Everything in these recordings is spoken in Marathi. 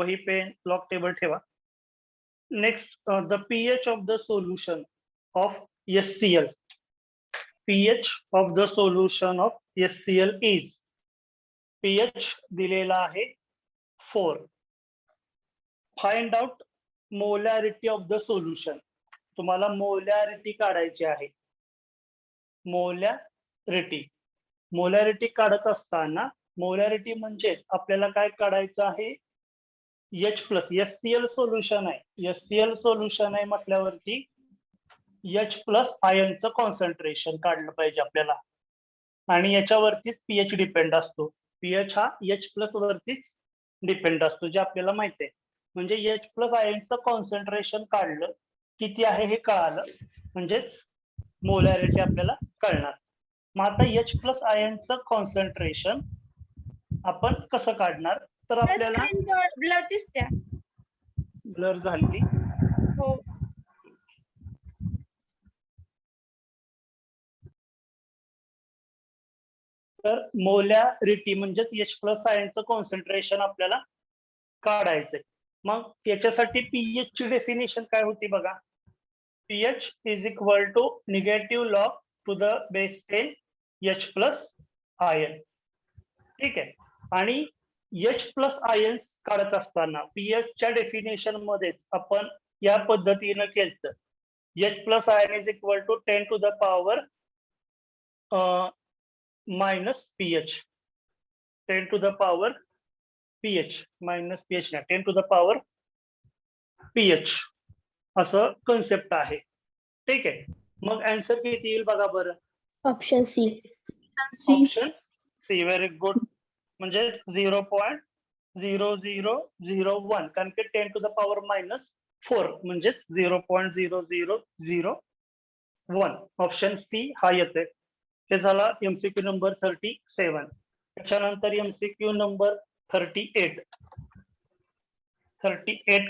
वही पेन लॉग टेबल ठेवा. Next the pH of the solution of HCl. pH of the solution of HCl is pH दिलेला आहे 4. Find out molarity of the solution. तुम्हाला मोलॅरिटी काढायची आहे. मोलॅरिटी काढत असताना मोलॅरिटी म्हणजेच आपल्याला काय काढायचं आहे, H प्लस HCl सोल्युशन आहे. HCl सोल्युशन आहे म्हटल्यावरती H प्लस आयनचं कॉन्सन्ट्रेशन काढलं पाहिजे आपल्याला, आणि याच्यावरतीच पीएच डिपेंड असतो. पीएच हा H प्लस वरतीच डिपेंड असतो, जे आपल्याला माहिती आहे. म्हणजे H प्लस आयनचं कॉन्सन्ट्रेशन काढलं, किती आहे हे कळालं, म्हणजेच मोलॅरिटी आपल्याला कळणार. मग आता H प्लस आयनचं कॉन्सन्ट्रेशन आपण कसं काढणार, तर आपल्याला ब्लर झाली. हो. तर मोलॅरिटी म्हणजेच H प्लस आयनचं कॉन्सन्ट्रेशन आपल्याला काढायचंय. मग याच्यासाठी पीएच ची डेफिनेशन काय होती बघा. pH is equal to negative log to the base 10 H plus ion. ठीक आहे. आणि H प्लस आयन्स काढत असताना पीएच च्या डेफिनेशन मध्येच आपण या पद्धतीनं केलं. H plus ion is equal to 10 to the power minus pH. 10 to the power pH minus pH नाही, 10 टू द पॉवर पीएच असं कन्सेप्ट आहे. ठीक आहे. मग आन्सर किती येईल बघा बरं. Option C. Option C. Very good. म्हणजे 0.0001, कारण की 10 टू द पॉवर मायनस 4 म्हणजेच 0.0001. ऑप्शन सी हा येते. हे झाला एमसीक्यू नंबर 37. त्याच्यानंतर एमसीक्यू नंबर 38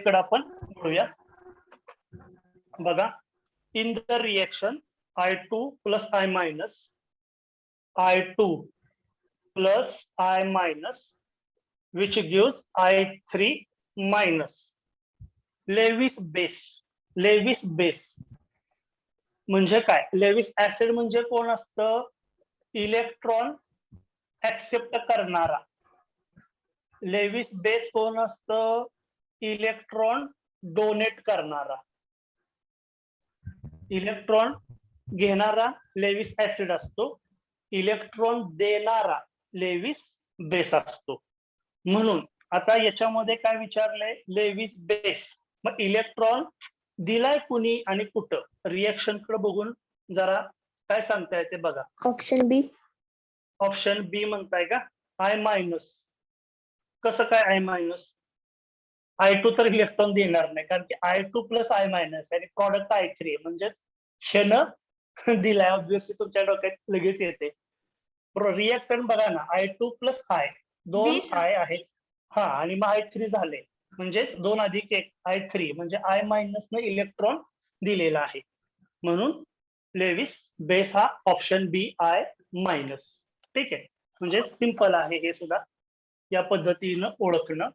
कडे आपण बोलूया. बघा. In the reaction I2 plus I minus, I2 plus I minus, which gives I3 minus. Lewis base म्हणजे काय. लेविस ऍसिड म्हणजे कोण असतं, इलेक्ट्रॉन ऍक्सेप्ट करणारा. लेविस बेस कोण असतं, इलेक्ट्रॉन डोनेट करणारा. इलेक्ट्रॉन घेणारा लेविस ऍसिड असतो, इलेक्ट्रॉन देणारा लेविस बेस असतो. म्हणून आता याच्यामध्ये काय विचारलंय, लेविस बेस. मग इलेक्ट्रॉन दिलाय कुणी आणि कुठं, रिएक्शन कडे बघून जरा काय सांगता येते बघा. ऑप्शन बी. ऑप्शन बी म्हणताय का. I minus. कसं काय आय मायनस. I2 तर इलेक्ट्रॉन देणार नाही, कारण की I2 प्लस आय मायनस आणि प्रॉडक्ट I3 म्हणजेच क्षण दिलाय. ऑब्विसली तुमच्या डोक्यात लगेच येते. रिएक्टंट बघा ना, I2 प्लस आय, 2 आय आहेत. हा, आणि मग I3 झाले, म्हणजेच 2 अधिक 1 I3, म्हणजे आय मायनस न इलेक्ट्रॉन दिलेला आहे. म्हणून लेविस बेस हा ऑप्शन बी आय मायनस. ठीक आहे. म्हणजे सिंपल आहे हे सुद्धा या पद्धतीनं ओळखणं.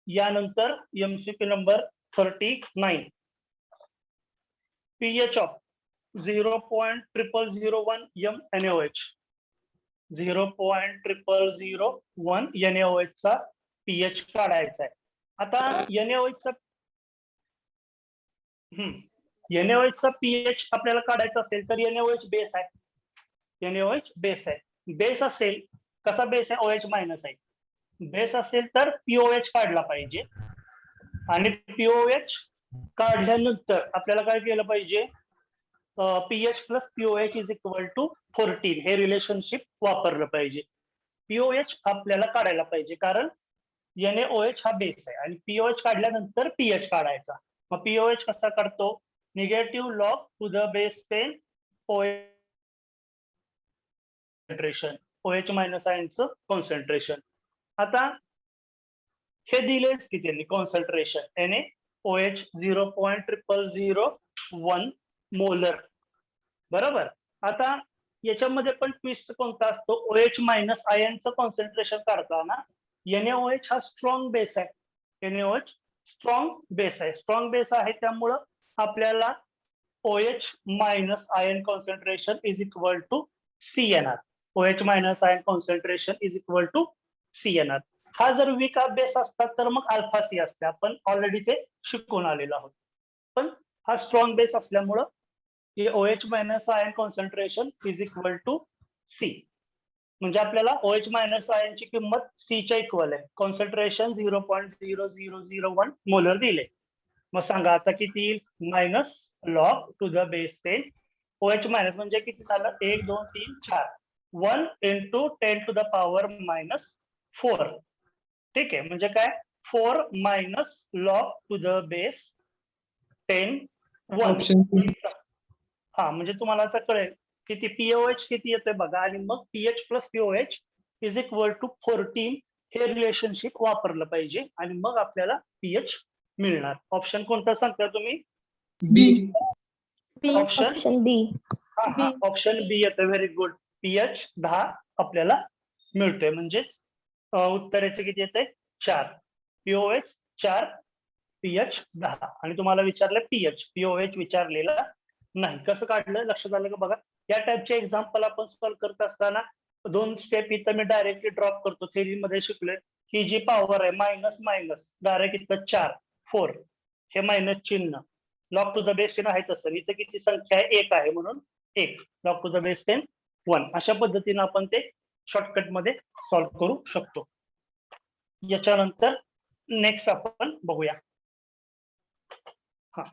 यानंतर MCQ number 39. pH of 0.0001 NaOH. 0.0001 NaOH चा pH काढायचा आहे. आता NaOH चा pH आपल्याला काढायचा असेल तर NaOH बेस आहे. NaOH बेस आहे. बेस असेल, कसा बेस आहे, OH मायनस आहे. बेस असेल तर पीओएच काढला पाहिजे, आणि पीओएच काढल्यानंतर आपल्याला काय केलं पाहिजे, pH plus pOH is equal to 14 हे रिलेशनशिप वापरलं पाहिजे. पीओएच आपल्याला काढायला पाहिजे, कारण NaOH हा बेस आहे आणि पीओएच काढल्यानंतर पीएच काढायचा. मग पीओएच कसा काढतो, negative log to the base 10 concentration, OH minus आयनचं कॉन्सन्ट्रेशन. आता हे दिलेच की त्यांनी कॉन्सन्ट्रेशन NaOH 0.0001 मोलर. बरोबर. आता याच्यामध्ये पण ट्विस्ट कोणता असतो, OH मायनस आयनचं कॉन्सन्ट्रेशन काढताना NaOH हा स्ट्रॉंग बेस आहे, NaOH स्ट्रॉंग बेस आहे. स्ट्रॉंग बेस आहे त्यामुळं आपल्याला OH minus ion concentration is equal to C येणार. OH minus ion concentration is equal to C येणार. हा जर वीक बेस असता तर मग अल्फा सी असते. आपण ऑलरेडी ते शिकून आलेलो आहोत. पण हा स्ट्रॉंग बेस असल्यामुळं OH minus ion concentration is equal to C. म्हणजे आपल्याला OH मायनस आयनची किंमत C च्या इक्वल आहे. कॉन्सन्ट्रेशन 0.0001 मोलर दिले. मग सांगा आता किती येईल? Minus log to the base 10. OH minus म्हणजे किती झालं? 1 2 3 4. 1 into 10 to the power minus 4. ठीक आहे. म्हणजे काय? 4 minus log to the base 10 1. Option हा म्हणजे तुम्हाला आता कळेल किती POH किती येतोय बघा आणि मग PH plus POH is equal to 14 हे रिलेशनशिप वापरलं पाहिजे आणि मग आपल्याला pH मिळणार. ऑप्शन कोणता सांगता तुम्ही? बी. ऑप्शन बी. ऑप्शन बी येतोय. Very good. pH 10 आपल्याला मिळतोय. म्हणजेच उत्तराचे किती येते? 4. POH 4, pH 10. आणि तुम्हाला विचारलं POH विचारलेला नाही. कसं काढलं लक्षात आलं का बघा? या टाइपचे एक्झाम्पल आपण सॉल्व्ह करत असताना 2 स्टेप इथं मी डायरेक्टली ड्रॉप करतो. थेरी मध्ये शिकलोय ही जी पॉवर आहे मायनस मायनस डायरेक्ट इथं 4 4 हे मायनस चिन्ह लॉग टू द बेस 10 आहे तसं इथं किती संख्या आहे? 1 आहे म्हणून 1 लॉग टू द बेस 10 1. अशा पद्धतीने आपण ते शॉर्टकट मध्ये सॉल्व्ह करू शकतो. याच्यानंतर नेक्स्ट आपण बघूया. हा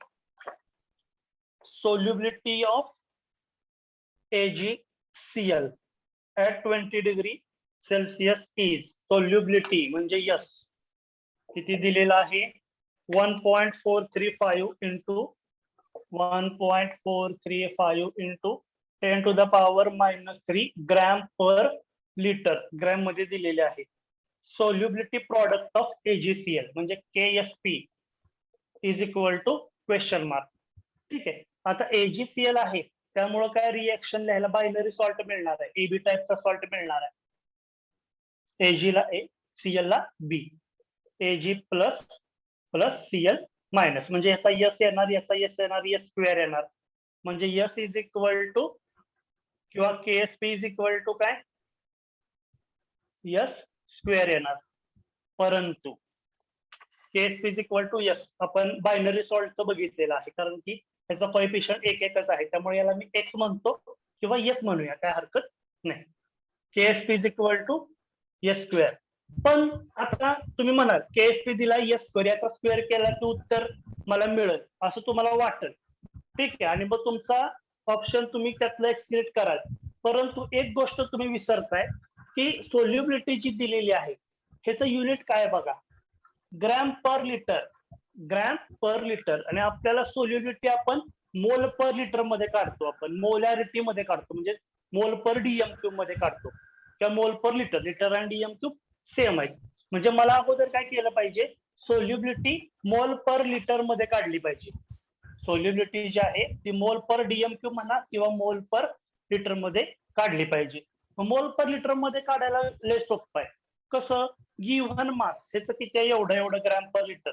solubility of AgCl at 20 degree Celsius is solubility म्हणजे यस किती दिलेला आहे? 1.435 into 1.435 into 10 to the power minus 3 gram per litre gram मध्ये दिलेले आहे. solubility product of AgCl म्हणजे KSP is equal to question mark. ठीक आहे. आता AgCl आहे त्यामुळे काय रिएक्शन लिहायला बायनरी सॉल्ट मिळणार आहे. AB टाइपचा सॉल्ट मिळणार आहे. Ag ला A, Cl ला B. Ag plus plus Cl minus म्हणजे याचा यस येणार, याचा यस येणार, यस स्क्वेअर येणार. म्हणजे यस इज इक्वल टू किंवा KSP इज इक्वल टू काय? यस स्क्वेअर येणार. परंतु KSP is equal to S आपण बायनरी सॉल्टचं बघितलेलं आहे कारण की याचा कोएफिशियंट एकच आहे त्यामुळे याला मी एक्स म्हणतो किंवा यस म्हणूया काय हरकत नाही. KSP is equal to S square. पण आता तुम्ही म्हणाल KSP दिला यस स्क्वेअर याचा स्क्वेअर केला की उत्तर मला मिळेल असं तुम्हाला वाटेल. ठीक आहे. आणि मग तुमचा ऑप्शन तुम्ही त्यातला एक सिलेक्ट कराल. परंतु एक गोष्ट तुम्ही विसरताय की सोल्युबिलिटी जी दिलेली आहे ह्याचं युनिट काय बघा? Gram per litre. Gram per litre आणि आपल्याला सोल्युबिलिटी आपण मोल पर लिटर मध्ये काढतो. आपण मोलॅरिटी मध्ये काढतो म्हणजे मोल पर डीएम क्यूब मध्ये काढतो किंवा मोल पर लिटर. लिटर आणि डीएम क्यूब सेम आहे. म्हणजे मला अगोदर काय केलं पाहिजे? सोल्युबिलिटी मोल पर लिटर मध्ये काढली पाहिजे. सोल्युबिलिटी जी आहे ती मोल पर डीएम क्यूब म्हणा किंवा मोल पर लिटर मध्ये काढली पाहिजे. मोल पर लिटर मध्ये काढायला लय सोपं आहे. कसं? गिव्हन मास ह्याचं किती आहे? एवढं gram per litre.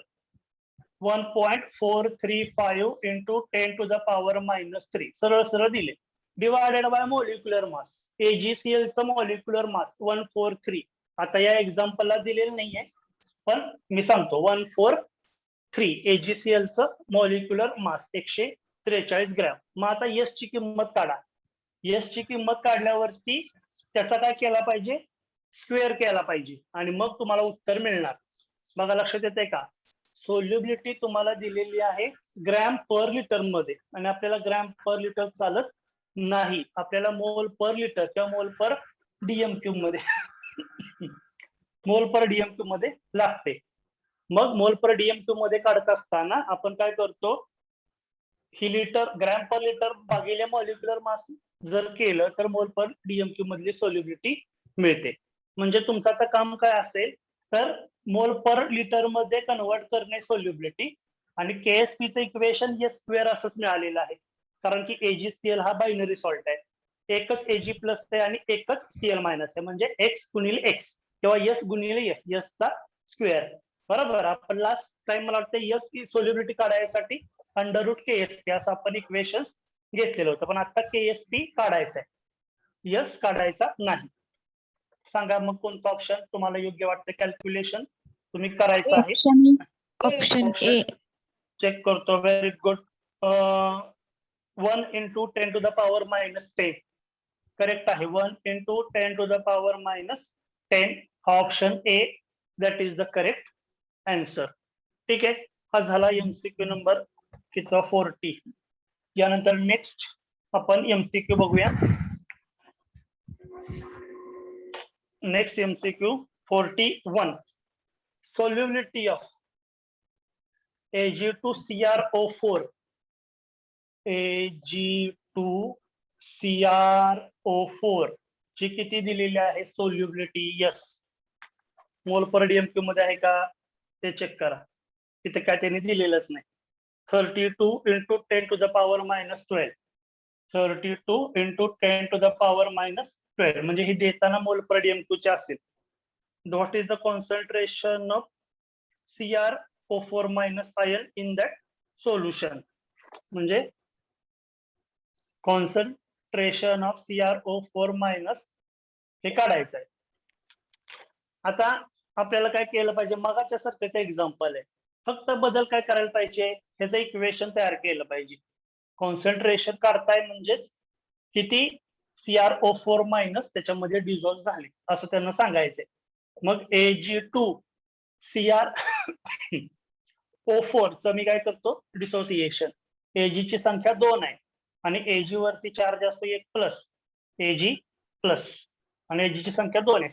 1.435 into 10 to the power minus 3 सरळ सरळ दिले. Divided by molecular mass. AgCl चं मॉलिक्युलर मास 143. आता या एक्झाम्पलला दिलेलं नाहीये पण मी सांगतो 143 AgCl चं मॉलिक्युलर मास 143 ग्रॅम. मग आता यस ची किंमत काढा. यस ची किंमत काढल्यावरती त्याचा काय केला पाहिजे? स्क्वेअर केला पाहिजे आणि मग तुम्हाला उत्तर मिळणार. बघा लक्षात येते का? सोल्युबिलिटी तुम्हाला दिलेली आहे ग्रॅम पर लिटर मध्ये आणि आपल्याला ग्रॅम पर लिटर चालत नाही. आपल्याला मोल पर लिटर किंवा मोल पर डीएम क्यूब मध्ये मोल पर डीएम क्यूब मध्ये लागते. मग मोल पर डीएम क्यूब मध्ये काढत असताना आपण काय करतो? ही लिटर ग्रॅम पर लिटर भागिले मॉलिक्युलर मास जर केलं तर मोल पर डीएम क्यूब मधली सोल्युबिलिटी मिळते. म्हणजे तुमचं आता काम काय असेल तर मोल पर लिटर मध्ये कन्वर्ट करणे सोल्युबिलिटी आणि KSPचं इक्वेशन यस स्क्वेअर असंच मिळालेलं आहे कारण की AgCl हा बायनरी सॉल्ट आहे. एकच Ag प्लस आहे आणि एकच Cl मायनस आहे म्हणजे x गुणिले x किंवा यस गुणिले यस, यसचा स्क्वेअर. बरोबर. आपण लास्ट टाइम मला वाटतं यस की सोल्युबिलिटी काढायसाठी अंडर रूट KSP असं आपण इक्वेशन घेतलेलं होतं, पण आता KSP काढायचं आहे, यस काढायचा नाही. सांगा मग कोणतं ऑप्शन तुम्हाला योग्य वाटतं, कॅल्क्युलेशन तुम्ही करायचं आहे. Option A. चेक करतो. Very good. 1 into 10 to the power minus 10 correct आहे. 1 into 10 to the power minus 10 हा option A, that is the correct answer. ठीक आहे. हा झाला MCQ नंबर किती 40. यानंतर नेक्स्ट आपण MCQ बघूया. Next MCQ 41. Solubility of Ag2CrO4 Ag2CrO4 ची किती दिलेली आहे सोल्युबिलिटी? यस. मोल पर DMQ मध्ये आहे का ते चेक करा. इथे काय त्यांनी दिलेलंच नाही. 32 into 10 to the power minus 12. 32 into 10 to the power minus 12 म्हणजे हे देताना मोल पर DMQ चे असेल. What is the concentration of CrO4 minus ion in that solution? म्हणजे कॉन्सन्ट्रेशन ऑफ CrO4 मायनस हे काढायचं आहे. आता आपल्याला काय केलं पाहिजे, मगाच्या सारखंच एक्झाम्पल आहे, फक्त बदल काय करायला पाहिजे, ह्याचं इक्वेशन तयार केलं पाहिजे. कॉन्सन्ट्रेशन काढताय म्हणजेच किती CrO4 मायनस त्याच्यामध्ये डिझॉल्व्ह झाले असं त्यांना सांगायचंय. मग Ag2CrO4 च मी काय करतो, डिसोसिएशन. Ag ची संख्या 2 आहे आणि Ag वरती चार्ज असतो 1 प्लस, Ag प्लस, आणि Ag ची संख्या 2 आहे.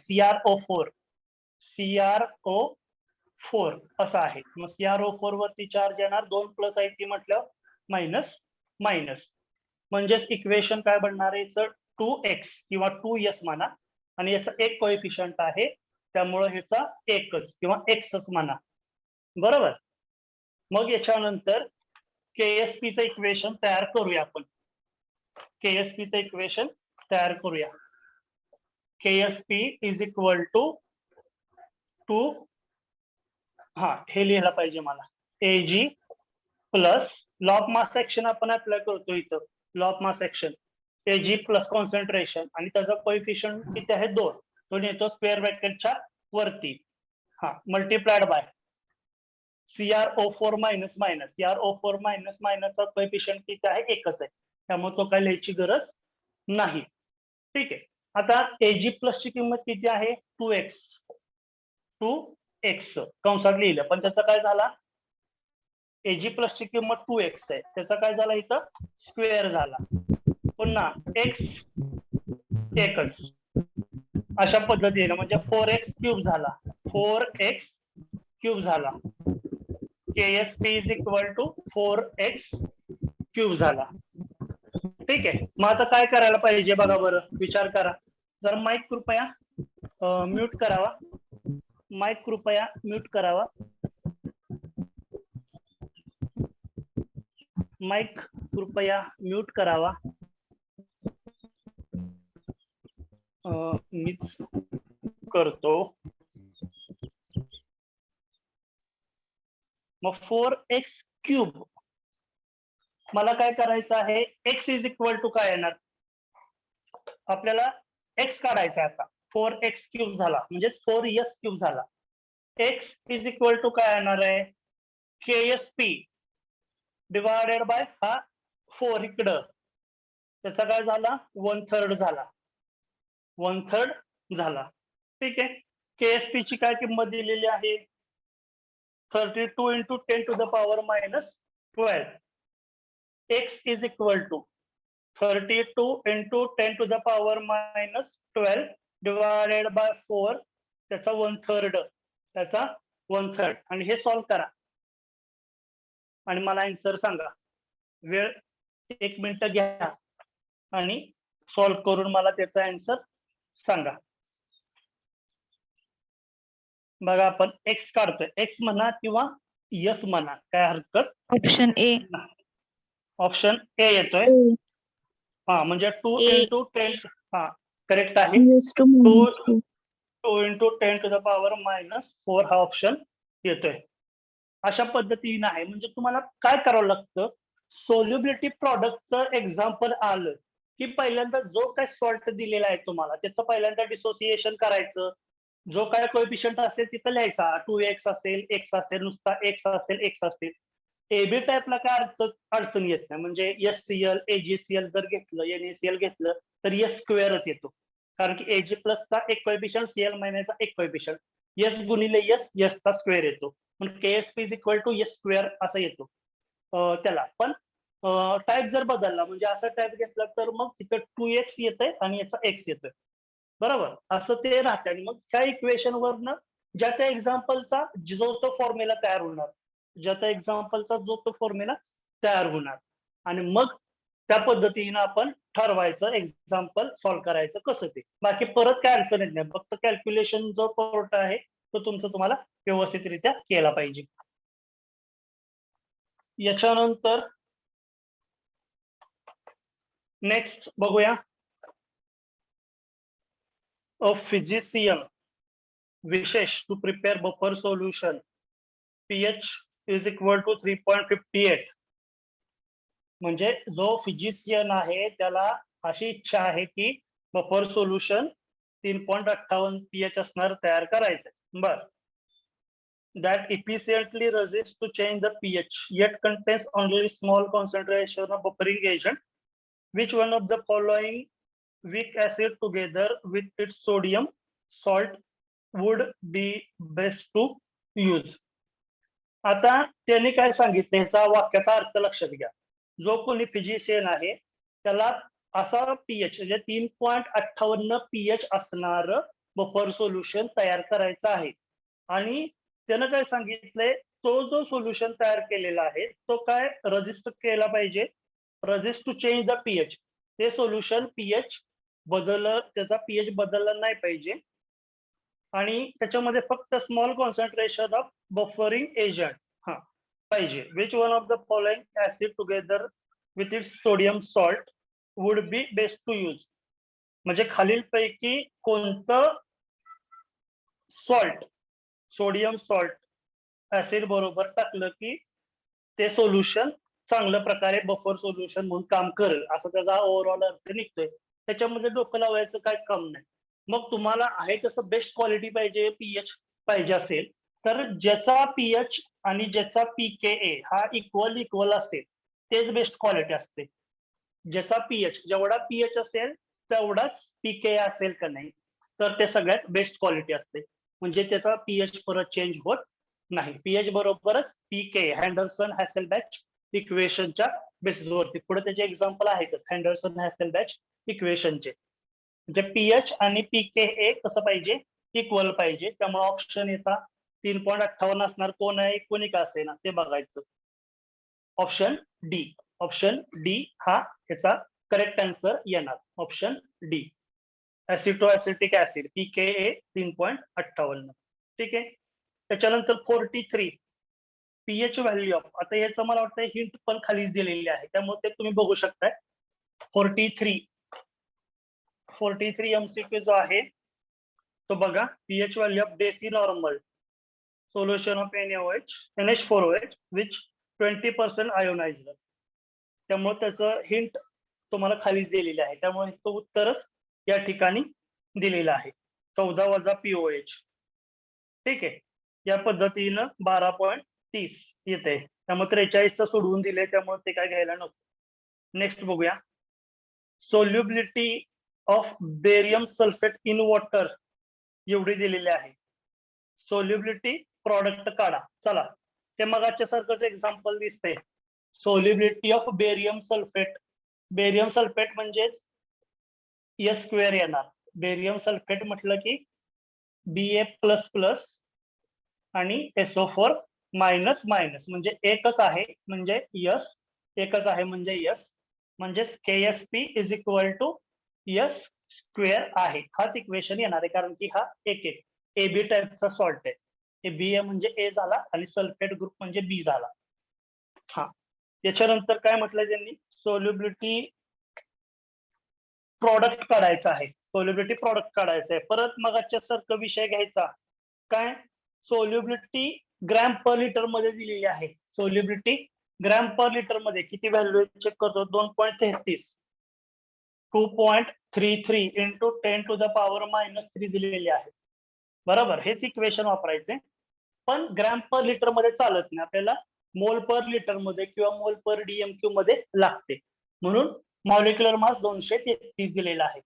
CrO4 असं आहे. मग CrO4 वरती चार्ज येणार, 2 प्लस आहे ती म्हटलं मायनस मायनस, म्हणजेच इक्वेशन काय बनणार आहे, 2x किंवा 2s म्हणा, आणि याचा एक कोएफिशियंट आहे त्यामुळे ह्याचा एकच किंवा एक्सच म्हणा. बरोबर. मग याच्यानंतर KSP चं इक्वेशन तयार करूया आपण. KSP चं इक्वेशन तयार करूया. KSP इज इक्वल टू हा हे लिहायला पाहिजे मला, Ag plus law of mass action आपण अप्लाय करतो इथं, law of mass action. Ag plus concentration आणि त्याचा कोएफिशियंट किती आहे 2, तो नेतो स्क्वेअर ब्रॅकेटच्या वरती, हा multiplied by CrO4 minus minus, CrO4 minus मायनसचा कोएफिशियंट किती आहे, एकच आहे, त्यामुळे तो काय लिहायची गरज नाही. ठीक आहे. आता Ag प्लस ची किंमत किती आहे, 2x कंसात लिहिलं, पण त्याचा काय झाला, Ag प्लस ची किंमत 2x आहे, त्याचा काय झाला इथं स्क्वेअर झाला, पुन्हा x एकच, अशा पद्धतीने म्हणजे 4x क्यूब झाला, 4x क्यूब झाला. KSP is equal to 4x cube झाला. ठीक आहे. मग आता काय करायला पाहिजे बघा बरं, विचार करा. जर माईक कृपया म्यूट करावा, माईक कृपया म्यूट करावा, माईक कृपया म्यूट करावा. मीच करतो. मग 4x क्यूब मला काय करायचं आहे, x इज इक्वल टू काय येणार, आपल्याला x काढायचा आता. 4x क्यूब झाला म्हणजे 4s क्यूब झाला. x इज इक्वल टू काय येणार आहे, KSP डिवायडेड बाय हा 4 इकडं, त्याचा काय झाला 1/3 झाला, 1/3 झाला. ठीक आहे. KSP ची काय किंमत दिलेली आहे, 32 into 10 to the power minus 12. X is equal to 32 into 10 to the power minus 12 divided by 4, त्याचा 1/3, त्याचा 1/3, आणि हे सॉल्व करा आणि मला आन्सर सांगा. वेळ 1 मिनिट घ्या आणि सॉल्व करून मला त्याचा आन्सर सांगा. बघा आपण x काढतोय, x म्हणा किंवा यस म्हणा, काय हरकत. Option A. ऑप्शन ए येतोय. हा म्हणजे 2 into 10, हा करेक्ट आहे. 2 into 10 to the power minus 4 हा ऑप्शन येतोय. अशा पद्धतीने आहे. म्हणजे तुम्हाला काय करावं लागतं, सोल्युबिलिटी प्रॉडक्टचं एक्झाम्पल आलं, की पहिल्यांदा जो काही सॉल्ट दिलेला आहे तुम्हाला, त्याचं पहिल्यांदा डिसोसिएशन करायचं. जो काय कोएफिशियंट असेल तिथं लिहायचा. 2x असेल, x असेल, नुसता x असेल, x असेल. एबी टाईपला काय अडचण येत नाही. म्हणजे एससीएल, एजीसीएल जर घेतलं, एनएसीएल घेतलं, तर एस स्क्वेअरच येतो. कारण की एजी प्लसचा एक कोएफिशियंट, सीएल मायनसचा एक कोएफिशियंट. एस गुणिले एस, एसचा स्क्वेअर येतो. म्हणून KSP is equal to S square असं येतो त्याला. पण टाईप जर बदलला, म्हणजे असा टाईप घेतला, तर मग तिथं 2x येतंय आणि याचा x येतोय. बरोबर, असं ते राहते. आणि मग त्या इक्वेशन वरनं ज्या त्या एक्झाम्पलचा जो तो फॉर्म्युला तयार होणार, ज्या त्या एक्झाम्पलचा जो तो फॉर्म्युला तयार होणार, आणि मग त्या पद्धतीनं आपण ठरवायचं एक्झाम्पल सॉल्व्ह करायचं कसं ते. बाकी परत काय अडचण येत नाही. फक्त कॅल्क्युलेशन जो पार्ट आहे तो तुमचं तुम्हाला व्यवस्थितरित्या केला पाहिजे. याच्यानंतर नेक्स्ट बघूया. A physician wishes to prepare buffer solution pH is equal to 3.58. म्हणजे जो फिजिशियन आहे त्याला अशी इच्छा आहे की बफर सोल्युशन 3.58 pH असणार तयार करायचं. बर, that efficiently resists to change the pH yet contains only small concentration of buffering agent. Which one of the following weak acid together with its sodium salt would be best to use? आता त्यांनी काय सांगितलं, याचा वाक्याचा अर्थ लक्षात घ्या. जो कोणी फिजिशियन आहे त्याला असा पीएच म्हणजे 3.58 पीएच असणार बफर सोल्युशन तयार करायचं आहे. आणि त्यानं काय सांगितलंय, तो जो सोल्युशन तयार केलेला आहे तो काय रजिस्ट केला पाहिजे, resist to change the pH. ते सोल्युशन पीएच त्याचा पीएच बदलला नाही पाहिजे. आणि त्याच्यामध्ये फक्त small concentration of buffering agent हा पाहिजे. Which one of the following acid together with its sodium salt would be best to use. म्हणजे खालीलपैकी कोणतं सॉल्ट, सोडियम सॉल्ट ऍसिड बरोबर टाकलं की ते सोल्युशन चांगल्या प्रकारे बफर सोल्युशन म्हणून काम करेल, असं त्याचा ओव्हरऑल अर्थ निघतोय. त्याच्यामध्ये डोकं लावायचं काहीच काम नाही. मग तुम्हाला आहे तसं बेस्ट क्वालिटी पाहिजे, पीएच पाहिजे असेल, तर ज्याचा पीएच आणि ज्याचा पीकेए हा इक्वल असेल तेच बेस्ट क्वालिटी असते. ज्याचा पीएच जेवढा पीएच असेल तेवढाच पीके असेल का नाही, तर ते सगळ्यात बेस्ट क्वालिटी असते. म्हणजे त्याचा पीएच परत चेंज होत नाही. पीएच बरोबरच पीके, हँडरसन हॅसेलबॅच इक्वेशनच्या बेसिसवरती. पुढे त्याचे एक्झाम्पल आहेतच हँडरसन हॅसेलबॅच इक्वेशनचे. म्हणजे पीएच आणि पीके कसं पाहिजे, इक्वल पाहिजे. त्यामुळे ऑप्शन याचा 3.58 असणार. कोण आहे कोणी का असे ना ते बघायचं. ऑप्शन डी, ऑप्शन डी हा याचा करेक्ट आन्सर येणार. Option D, acetoacetic acid pKa 3.58. ठीक आहे. त्याच्यानंतर 43 पीएच व्हॅल्यू ऑफ. आता याचं मला वाटतं हिंट पण खालीच दिलेली आहे, त्यामुळे ते तुम्ही बघू शकताय. 43 एमसीक्यू जो आहे तो बघा. PH value of deci normal solution of NH4OH which 20% ionized. त्यामुळे त्याचं हिंट तुम्हाला खालीच दिलेली आहे. त्यामुळे तो उत्तरच या ठिकाणी दिलेलं आहे, 14 वजा POH. ठीक आहे. या पद्धतीनं 12.30 येते. त्यामुळे 43चं सोडवून दिले, त्यामुळे ते काय घ्यायला नको. नेक्स्ट बघूया. Solubility of barium sulphate in water एवढी दिलेली आहे. सोल्युबिलिटी प्रॉडक्ट काढा. चला, ते मगाच्या सारखंच एक्झाम्पल दिसतंय. Solubility of barium sulphate. Barium sulphate म्हणजेच एस स्क्वेअर येणार. बेरियम सल्फेट म्हटलं की Ba++ आणि SO4 मायनस मायनस म्हणजे एकच आहे, म्हणजे यस, एकच आहे म्हणजे यस. म्हणजेच KSP is equal to S square आहे. हाच इक्वेशन येणार आहे, कारण की हा एक AB टाईपचा सॉल्ट आहे. Ba म्हणजे ए झाला आणि सल्फेट ग्रुप म्हणजे बी झाला. हा, याच्यानंतर काय म्हटलंय त्यांनी, सोल्युबिलिटी प्रॉडक्ट काढायचं आहे. सोल्युबिलिटी प्रॉडक्ट काढायचं आहे. परत मगाच्या सारखं विषय घ्यायचा काय, सोल्युबिलिटी ग्रॅम पर लिटर मध्ये दिलेली आहे. सोल्युबिलिटी ग्रॅम पर लिटर मध्ये किती व्हॅल्यू चेक करतो? 2.33, 2.33 इंटू 10⁻³ दिलेली आहे. बरोबर, हेच इक्वेशन वापरायचे. पण ग्रॅम पर लिटर मध्ये चालत नाही, आपल्याला मोल पर लिटर मध्ये किंवा मोल पर डीएमक्यू मध्ये लागते. म्हणून मॉलिक्युलर मास 233 दिलेला आहे.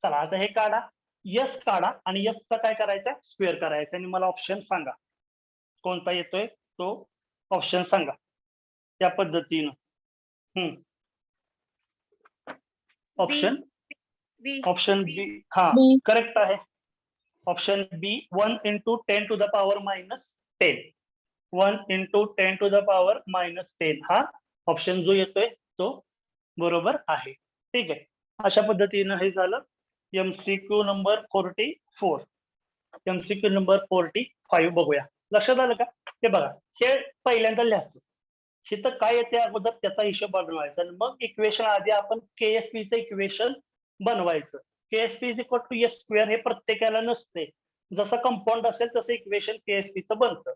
चला आता हे काढा, यस काढा आणि यस चा काय करायचा? स्क्वेअर करायचा. आणि मला ऑप्शन सांगा कोणता येतोय तो ऑप्शन सांगा त्या पद्धतीनं. ऑप्शन बी हा करेक्ट आहे. ऑप्शन बी 1 इंटू 10⁻⁻10, 1 इंटू 10⁻⁻10 हा ऑप्शन जो येतोय तो बरोबर आहे. ठीक आहे, अशा पद्धतीनं हे झालं एमसीक्यू नंबर 44. एमसीक्यू नंबर 45 बघूया. लक्षात आलं का? हे बघा, हे पहिल्यांदा लिहायचं. इथं काय येते अगोदर त्याचा हिशोब बनवायचा आणि मग इक्वेशन आधी आपण केएसपीचं इक्वेशन बनवायचं. KSP is equal to S square हे प्रत्येकाला नसते. जसं कंपाऊंड असेल तसं इक्वेशन केएसपीचं बनतं.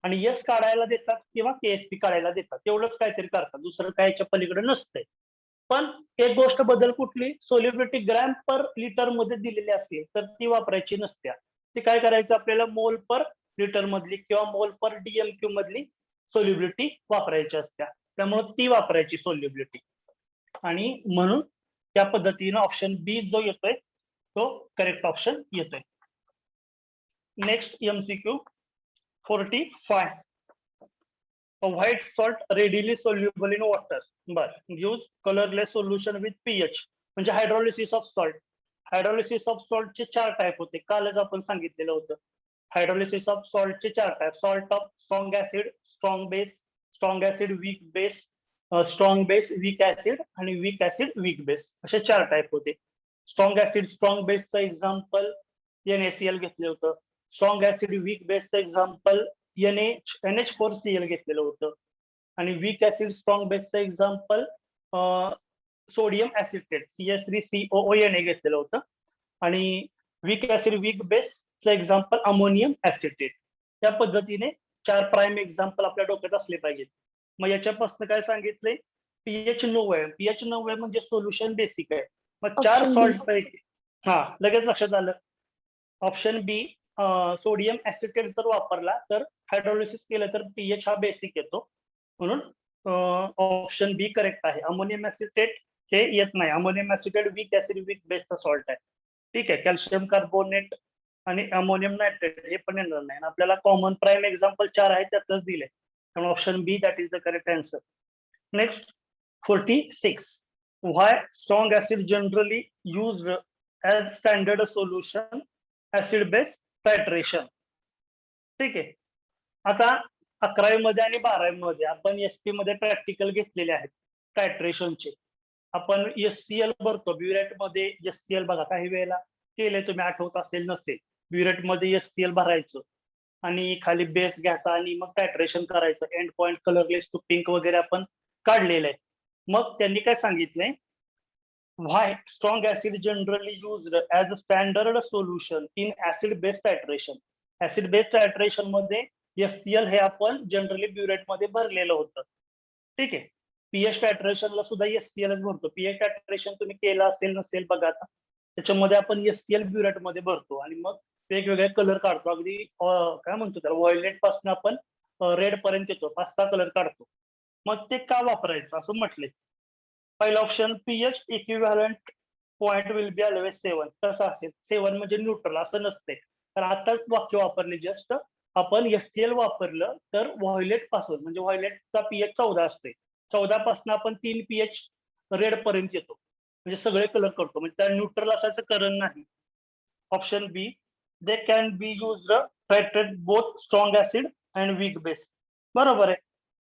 आणि एस काढायला देतात किंवा केएसपी काढायला देतात, एवढंच काहीतरी करतात, दुसरं काय याच्या पलीकडे नसते. पण एक गोष्ट बदल कुठली? सोल्युबिलिटी ग्रॅम पर लिटर मध्ये दिलेली असेल तर ती वापरायची नसत्या. ती काय करायचं? आपल्याला मोल पर लिटर मधली किंवा मोल पर डीएमक्यू मधली सोल्युबिलिटी वापरायची असत्या. त्यामुळे ती वापरायची सोल्युबिलिटी. आणि म्हणून त्या पद्धतीनं ऑप्शन बी जो येतोय तो करेक्ट ऑप्शन येतोय. Next MCQ 45. A white salt readily soluble in water. Use colorless solution with pH. म्हणजे hydrolysis of salt. Hydrolysis of सॉल्टचे 4 टाइप होते, कालच आपण सांगितलेलं होतं. हायड्रोलिसिस ऑफ सॉल्टचे 4 type: salt of strong acid, strong base, strong acid weak base, strong base weak acid आणि वीक ऍसिड वीक बेस, असे 4 टाइप होते. स्ट्रॉंग ऍसिड स्ट्रॉंग बेसचं एक्झाम्पल NaCl घेतलं होतं. स्ट्रॉंग ऍसिड वीक बेसचं एक्झाम्पल NH4Cl घेतलेलं होतं. आणि वीक ऍसिड स्ट्रॉंग बेसचं एक्झाम्पल सोडियम ऍसिटेट CH3COONA घेतलेलं होतं. आणि वीक ऍसिड वीक बेसचं एक्झाम्पल अमोनियम ऍसिटेट. त्या पद्धतीने 4 प्राईम एक्झाम्पल आपल्या डोक्यात असले पाहिजेत. मग याच्यापासून काय सांगितलंय? पीएच 9 आहे. पीएच 9 आहे म्हणजे सोल्युशन बेसिक आहे. मग 4 सॉल्ट पैकी लगेच लक्षात आलं. ऑप्शन बी सोडियम ऍसिटेट जर वापरला तर हायड्रोलिसिस केलं तर पीएच हा बेसिक येतो. म्हणून ऑप्शन बी करेक्ट आहे. अमोनियम ऍसिटेट हे येत नाही. Ammonium acetate weak acid weak बेसचा सॉल्ट आहे. ठीक आहे, कॅल्शियम कार्बोनेट आणि अमोनियम नायट्रेट हे पण येणार नाही. आपल्याला कॉमन प्राईम एक्झाम्पल 4 आहे त्यातच दिले, त्यामुळे option B that is the correct answer. Next 46. Why strong acid generally used as standard solution acid base titration. ठीक आहे, आता 11वी मध्ये आणि 12वी मध्ये आपण एसपी मध्ये प्रॅक्टिकल घेतलेले आहेत टायट्रेशनचे. आपण एससीएल भरतो ब्युरेट मध्ये. एससीएल बघा काही वेळेला केले, तुम्ही आठवत असेल नसेल. ब्युरेट मध्ये एससीएल भरायचं आणि खाली बेस घ्यायचा आणि मग टायट्रेशन करायचं. End point colourless to pink वगैरे आपण काढलेलं आहे. मग त्यांनी काय सांगितलंय? Why strong acid generally used as a standard solution in acid base titration. Acid base titration मध्ये एससीएल हे आपण जनरली ब्युरेट मध्ये भरलेलं होतं. ठीक आहे, पीएच टायट्रेशनला सुद्धा एससीएलच भरतो. पीएच टायट्रेशन तुम्ही केलं असेल नसेल बघा आता. त्याच्यामध्ये आपण एससीएल ब्युरेट मध्ये भरतो आणि मग वेगवेगळे कलर काढतो. अगदी काय म्हणतो त्याला, व्हायोलेट पासून आपण रेड पर्यंत येतो, 5-6 कलर काढतो. मग ते का वापरायचं असं म्हटलंय? पहिला option pH equivalent point will be always 7. कसं असेल? 7 म्हणजे न्यूट्रल असं नसते. तर आताच वाक्य वापरले जस्ट आपण एससीएल वापरलं तर व्हायोलेट पासून, म्हणजे व्हायोलेटचा पीएच 14 असते, 14 पासून आपण 3 पीएच रेड पर्यंत येतो, म्हणजे सगळे कलर करतो. म्हणजे त्या न्यूट्रल असायचं कारण नाही. Option B they can be used titrate both strong acid and weak base. बरोबर आहे,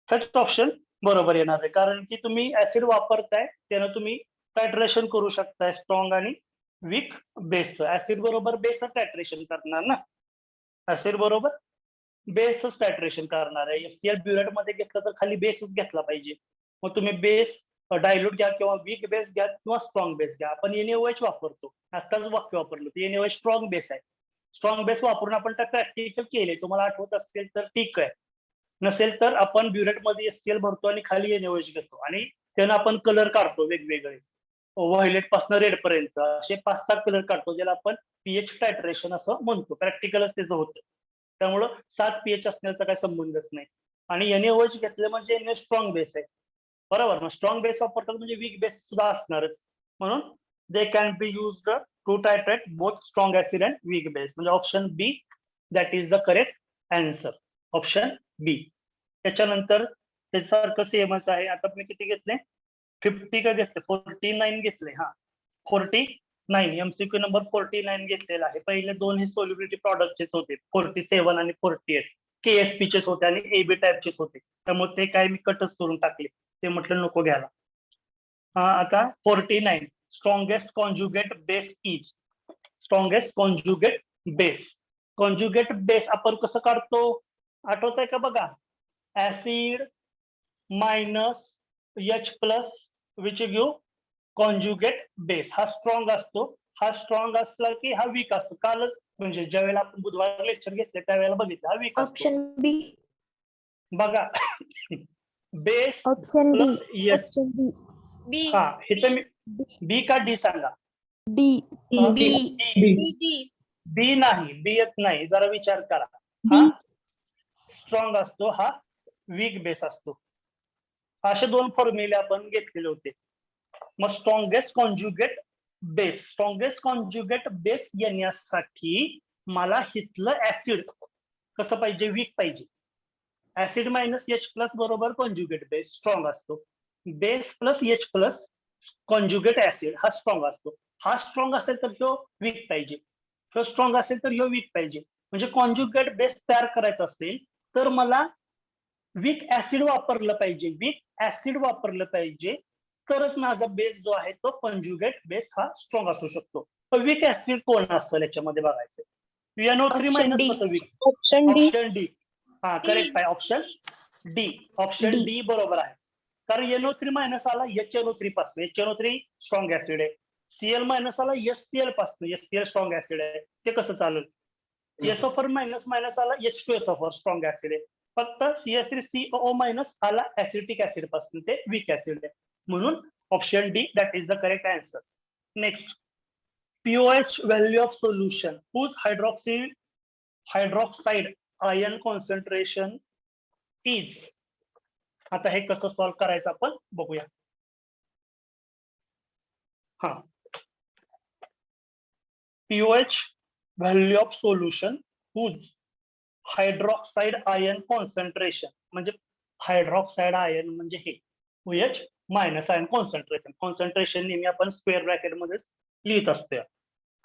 फर्स्ट ऑप्शन बरोबर येणार आहे. कारण की तुम्ही ऍसिड वापरताय त्यानं तुम्ही टायट्रेशन करू शकताय स्ट्रॉंग आणि वीक बेसचं. ऍसिड बरोबर बेसच टायट्रेशन करणार ना, ऍसिड बरोबर बेसच टायट्रेशन करणार आहे. एससीएल ब्युरेट मध्ये घेतलं तर खाली बेसच घेतला पाहिजे. मग तुम्ही बेस डायल्यूट घ्या किंवा वीक बेस घ्या किंवा स्ट्रॉंग बेस घ्या. आपण NaOH वापरतो, आताच वाक्य वापरलं NaOH स्ट्रॉंग बेस आहे. स्ट्रॉंग बेस वापरून आपण त्या प्रॅक्टिकल केले, तुम्हाला आठवत असेल तर ठीक आहे, नसेल तर आपण ब्युरेट मध्ये एससीएल भरतो आणि खाली NaOH घेतो आणि त्यानं आपण कलर काढतो वेगवेगळे, व्हायलेट पासून रेड पर्यंत असे 5-7 कलर काढतो, ज्याला आपण पीएच टायट्रेशन असं म्हणतो. प्रॅक्टिकलच त्याचं होतं. त्यामुळं 7 पीएच असण्याचा काही संबंधच नाही. आणि NaOH घेतलं म्हणजे स्ट्रॉंग बेस आहे, बरोबर ना. स्ट्रॉंग बेस वापरतात म्हणजे वीक बेस सुद्धा असणारच. म्हणून they can be used to titrate both strong acid and weak base. म्हणजे option B that is the correct answer. Option B. त्याच्यानंतर त्याच्यासारखं सेमच आहे. आता मी किती घेतले? 50 का घेतले? 49 घेतले. हा, 49 एमसीक्यू नंबर 49 घेतलेला आहे. पहिले दोन हे सोल्युबिलिटी प्रॉडक्टचेच होते, 47 आणि 48 केएसपीचेच होते आणि एबी टाईपचेच होते. त्यामुळे ते काय मी कटच करून टाकले, ते म्हटलं नको घ्यायला. आता 49 strongest conjugate base is. Strongest conjugate base. Conjugate base आपण कसं काढतो आठवत आहे का बघा? Acid minus H plus which give conjugate base. हा स्ट्रॉंग असतो. हा स्ट्रॉंग असला की हा वीक असतो. कालच म्हणजे ज्या वेळेला आपण बुधवार लेक्चर घेतले त्यावेळेला बघितलं, हा वीक असतो. Option B. बघा base option D. Plus H. Option D. B. हा, हे तर मी बी का डी सांगा? डी. बी नाही, बी येत नाही, जरा विचार करा. हा स्ट्रॉंग असतो, हा वीक बेस असतो. असे दोन फॉर्म्युले आपण घेतलेले होते. मग strongest conjugate base, strongest conjugate base येण्यासाठी मला हिथलं ऍसिड कसं पाहिजे? वीक पाहिजे. ऍसिड मायनस H प्लस बरोबर कॉन्जुगेट बेस स्ट्रॉंग असतो. Base plus H plus conjugate acid हा स्ट्रॉंग असतो. हा स्ट्रॉंग असेल तर ह्यो वीक पाहिजे, ह्यो स्ट्रॉंग असेल तर ह्यो वीक पाहिजे. म्हणजे कॉन्जुगेट बेस तयार करायचा असेल तर मला वीक ऍसिड वापरलं पाहिजे, वीक ऍसिड वापरलं पाहिजे, तरच माझा बेस जो आहे तो कॉन्जुगेट बेस हा स्ट्रॉंग असू शकतो. वीक ऍसिड कोण असतं याच्यामध्ये बघायचं. NO3 मायनस कसं weak? Option D. Option D. हा करेक्ट आहे, ऑप्शन डी. ऑप्शन डी बरोबर आहे. कारण NO3 मायनस आला HNO3 पासून, HNO3 स्ट्रॉंग ऍसिड आहे. Cl मायनस आला HCl पासून, HCl स्ट्रॉंग ऍसिड आहे. ते कसं चालेल? SO4 मायनस मायनस आला H2SO4 स्ट्रॉंग ऍसिड आहे. फक्त CH3COO मायनस आला ऍसिटिक ऍसिड पासून, ते वीक ऍसिड आहे. म्हणून option D that is the correct answer. Next, pOH value of solution whose hydroxide ion concentration is. आता हे कसं सॉल्व्ह करायचं आपण बघूया. हा, pOH value of solution whose hydroxide ion concentration, म्हणजे हायड्रॉक्साइड आयन म्हणजे हे OH minus ion concentration. Concentration नेहमी आपण स्क्वेअर ब्रॅकेट मध्ये लिहित असतो.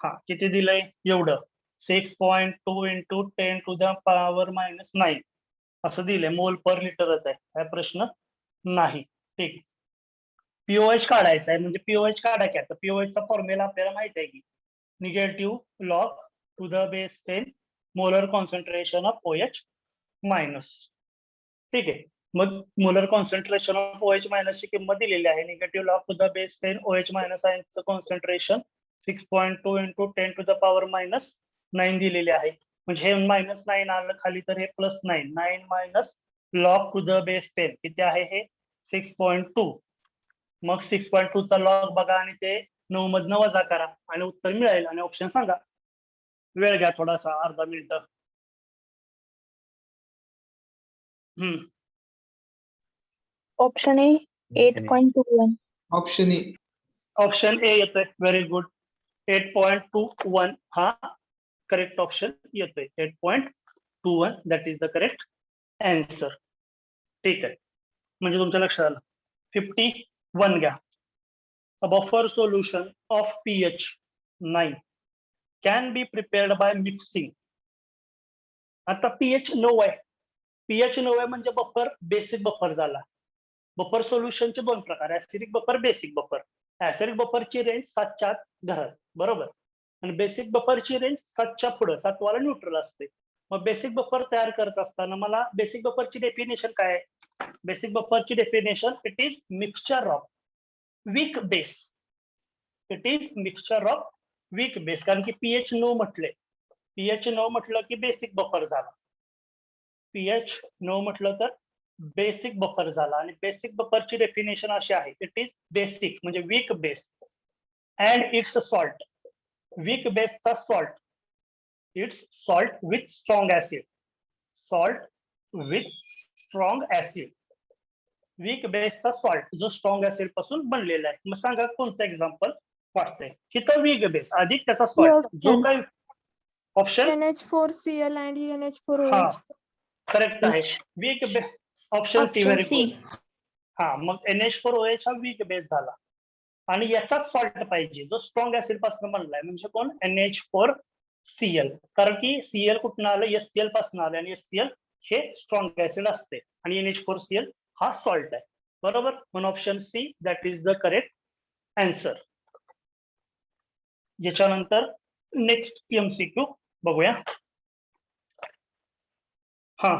हा, किती दिलंय? एवढं 6.2 into 10 to the power minus 9 असं दिलंय. मोल पर लिटरच आहे, काय प्रश्न नाही. ठीक, pOH काढायचा आहे. म्हणजे pOH काढा की. आता pOH चा फॉर्म्युला आपल्याला माहित आहे की negative log to the base 10 molar concentration of OH minus. ठीक आहे, मग molar concentration of OH minus ची किंमत दिलेली आहे. Negative log to the base 10 OH minus आयनचं concentration 6.2 into 10 to the power minus 9 दिलेले आहे. म्हणजे हे मायनस 9 आलं खाली तर हे plus 9. 9 minus log to the base 10 किती आहे? हे 6.2. मग 6.2 चा लॉग बघा आणि ते 9 मधनं वजा करा आणि उत्तर मिळेल. आणि ऑप्शन सांगा. वेळ घ्या थोडासा, अर्धा minute. Option A 8.21. Option A. Option A येतोय. Very good. 8.21 हा करेक्ट ऑप्शन येतोय. 8.21 that is the correct answer. ठीक आहे, म्हणजे तुमच्या लक्षात आलं. 51 घ्या. A buffer solution of pH 9 can be prepared by mixing. आता pH 9 आहे. pH 9 आहे म्हणजे बफर बेसिक बफर झाला. बफर सोल्युशनचे दोन प्रकार, acidic buffer, basic buffer. Acidic बफरची रेंज 7च्या आत घरात, बरोबर. आणि बेसिक बफरची रेंज 7च्या पुढे, 7 वाला न्यूट्रल असते. मग बेसिक बफर तयार करत असताना मला बेसिक बफरची डेफिनेशन काय आहे? बेसिक बफरची definition, it is mixture of weak base. It is mixture of weak base. कारण की pH 9 म्हटले पीएच 9 म्हटलं की बेसिक बफर झाला. पीएच 9 म्हटलं तर बेसिक बफर झाला आणि बेसिक बफरची डेफिनेशन अशी आहे, इट इज बेसिक म्हणजे weak base and its salt. Weak बेसचा सॉल्ट, its salt with strong acid. Salt with strong acid. Weak बेसचा सॉल्ट जो स्ट्रॉंग ऍसिड पासून बनलेला आहे. मग सांगा कोणतं एक्झाम्पल वाटतंय. इथं वीक बेस अधिक त्याचा सॉल्ट जो काही ऑप्शन NH4Cl and हा NH4OH. करेक्ट आहे. Weak base option C, very Option good. हा मग NH4OH हा वीक बेस झाला आणि याचा सॉल्ट पाहिजे जो स्ट्रॉंग ऍसिड पासून बनलाय म्हणजे कोण NH4Cl. कारण की Cl कुठून आलं HCl पासून आलं आणि HCl हे स्ट्रॉंग ऍसिड असते आणि NH4Cl हा सॉल्ट आहे. बरोबर. म्हणून option C that is the correct answer. याच्यानंतर नेक्स्ट MCQ बघूया. हा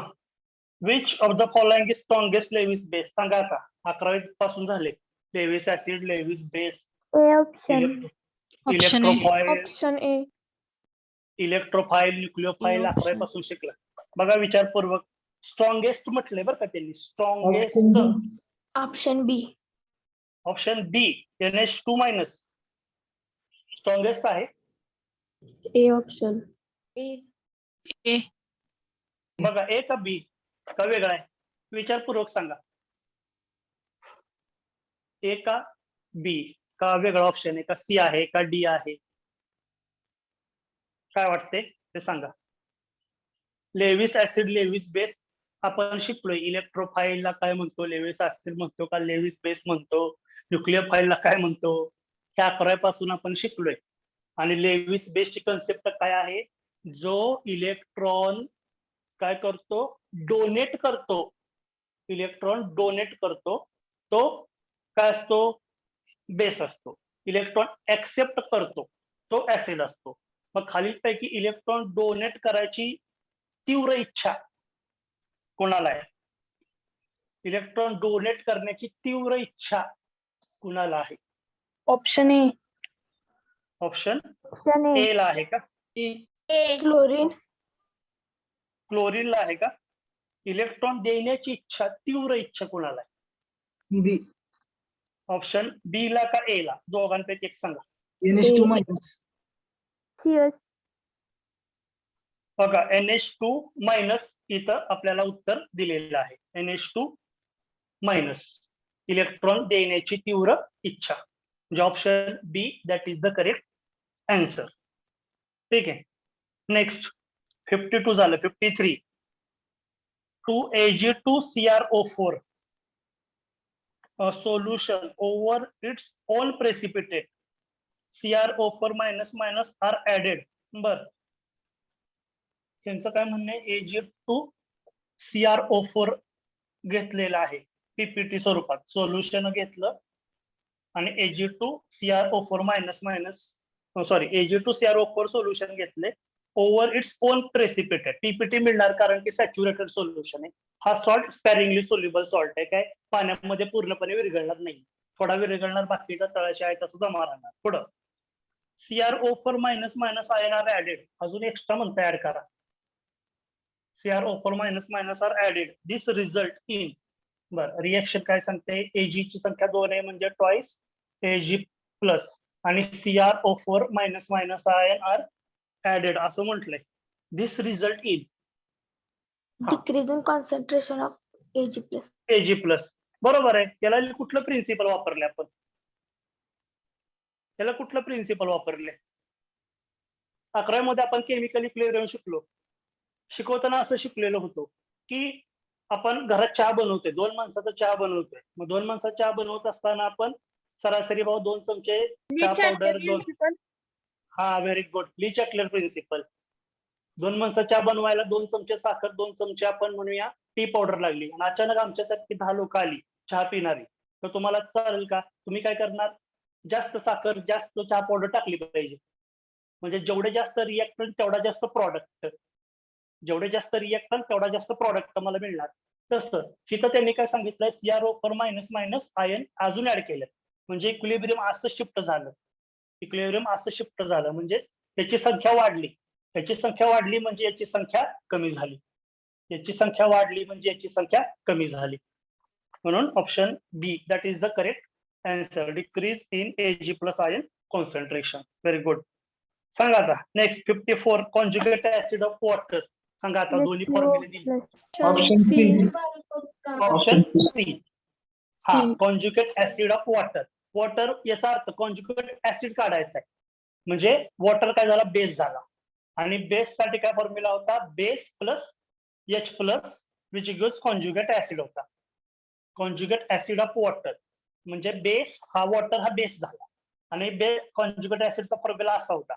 which of the following is strongest Lewis base. सांगा आता 11वी पासून झाले. Lewis acid, Lewis base, Option A. Option A. Electrophile, nucleophile 11वी पासून शिकला. बघा विचारपूर्वक. स्ट्रॉंगेस्ट म्हटले बरं का त्यांनी. Strongest. Option B. Option B NH2 minus strongest आहे. A option. A. बघा ए का बी का वेगळा आहे विचारपूर्वक सांगा. ए का बी का वेगळा ऑप्शन आहे का सी आहे का डी आहे काय वाटते ते सांगा. लेविस ऍसिड, लेविस बेस आपण शिकलोय. इलेक्ट्रोफाईलला काय म्हणतो, लेविस ऍसिड म्हणतो का लेविस बेस म्हणतो, न्यूक्लिओफाईलला काय म्हणतो, हे 11वी पासून आपण शिकलोय. आणि लेविस बेसची कन्सेप्ट काय आहे, जो इलेक्ट्रॉन काय करतो, डोनेट करतो. इलेक्ट्रॉन डोनेट करतो तो काय असतो, बेस असतो. इलेक्ट्रॉन ऍक्सेप्ट करतो तो ऍसिड असतो. मग खालीलपैकी इलेक्ट्रॉन डोनेट करायची तीव्र इच्छा कोणाला आहे. इलेक्ट्रॉन डोनेट करण्याची तीव्र इच्छा कुणाला आहे. Option A. Option Option A. ए ला आहे का, Chlorine. क्लोरीनला आहे का. इलेक्ट्रॉन देण्याची इच्छा, तीव्र इच्छा कुणाला आहे. बी. ऑप्शन बी ला का ए ला, दोघांपैकी एक सांगा. NH2 minus. CS. बघा NH2 मायनस इथं आपल्याला उत्तर दिलेलं आहे. NH2 मायनस इलेक्ट्रॉन देण्याची तीव्र इच्छा म्हणजे option B that is the correct answer. ठीक आहे. नेक्स्ट 52 झालं. 53 2Ag2CrO4 a solution over its own precipitate CrO4 minus minus are added. बर त्यांचं काय म्हणणं आहे, Ag2CrO4 घेतलेला आहे पीपीटी स्वरूपात. सोल्युशन घेतलं आणि Ag2CrO4 minus minus Ag2CrO4 solution घेतले over its own precipitate. PPT मिळणार कारण की सॅच्युरेटेड सोल्युशन आहे. हा सॉल्ट स्पॅरिंगली सोल्युबल सॉल्ट आहे, काय पाण्यामध्ये पूर्णपणे विरघळणार नाही, थोडा विरघळणार, बाकीचा तळाशी आहे तसं जमा राहणार. पुढं CrO4 minus minus ion are added. अजून एक्स्ट्रा म्हणता ऍड करा. CrO4 minus minus are added. This result in. बर रिएक्शन काय सांगते, Ag ची संख्या 2 आहे म्हणजे ट्वाइस Ag प्लस आणि CrO4 minus minus ion are added असं म्हटलंय. This result in Decrease in concentration of Ag plus. Ag plus. बरोबर आहे. त्याला कुठलं प्रिन्सिपल वापरले आपण, त्याला कुठलं प्रिन्सिपल वापरले. 11वी मध्ये आपण केमिकल इक्विलिब्रियम शिकवताना असं शिकलेलं होतो की आपण घरात चहा बनवतोय, 2 माणसाचा चहा बनवतोय. मग 2 माणसाचा चहा बनवत असताना आपण सरासरी भाव 2 चमचे चहा पावडर, 2 हा व्हेरी गुड, ली चॅकलर प्रिन्सिपल. 2 माणसाचा चहा बनवायला 2 चमचे साखर, 2 चमचे आपण म्हणूया टी पावडर लागली आणि अचानक आमच्यासारखी 10 लोक आली चहा पिणारी, तर तुम्हाला चालेल का, तुम्ही काय करणार, जास्त साखर जास्त चहा पावडर टाकली पाहिजे. म्हणजे जेवढे जास्त रिएक्टंट तेवढा जास्त प्रॉडक्ट, जेवढे जास्त रिएक्टंट तेवढा जास्त प्रॉडक्ट मला मिळणार. तसं तिथं त्यांनी काय सांगितलंय, CrO4 मायनस मायनस आयन अजून ऍड केलं म्हणजे इक्विलिब्रियम असं शिफ्ट झालं. इक्विलिब्रियम असं शिफ्ट झालं म्हणजे त्याची संख्या वाढली. याची संख्या वाढली म्हणजे याची संख्या कमी झाली, याची संख्या वाढली म्हणजे याची संख्या कमी झाली. म्हणून option B that is the correct answer. Decrease in Ag plus ion concentration. Very good. सांगा आता next 54 conjugate acid of water. सांगा आता दोन्ही फॉर्म्युले दिले. Option C. Option C. हा conjugate acid of water. Water याचा अर्थ कॉन्जुगेट ऍसिड काढायचा आहे म्हणजे वॉटर काय झाला बेस झाला आणि बेस साठी काय फॉर्म्युला होता base plus H plus which equals conjugate acid होता. कॉन्जुगेट ऍसिड ऑफ वॉटर म्हणजे बेस हा वॉटर हा बेस झाला आणि कॉन्जुगेट ऍसिडचा फॉर्म्युला असा होता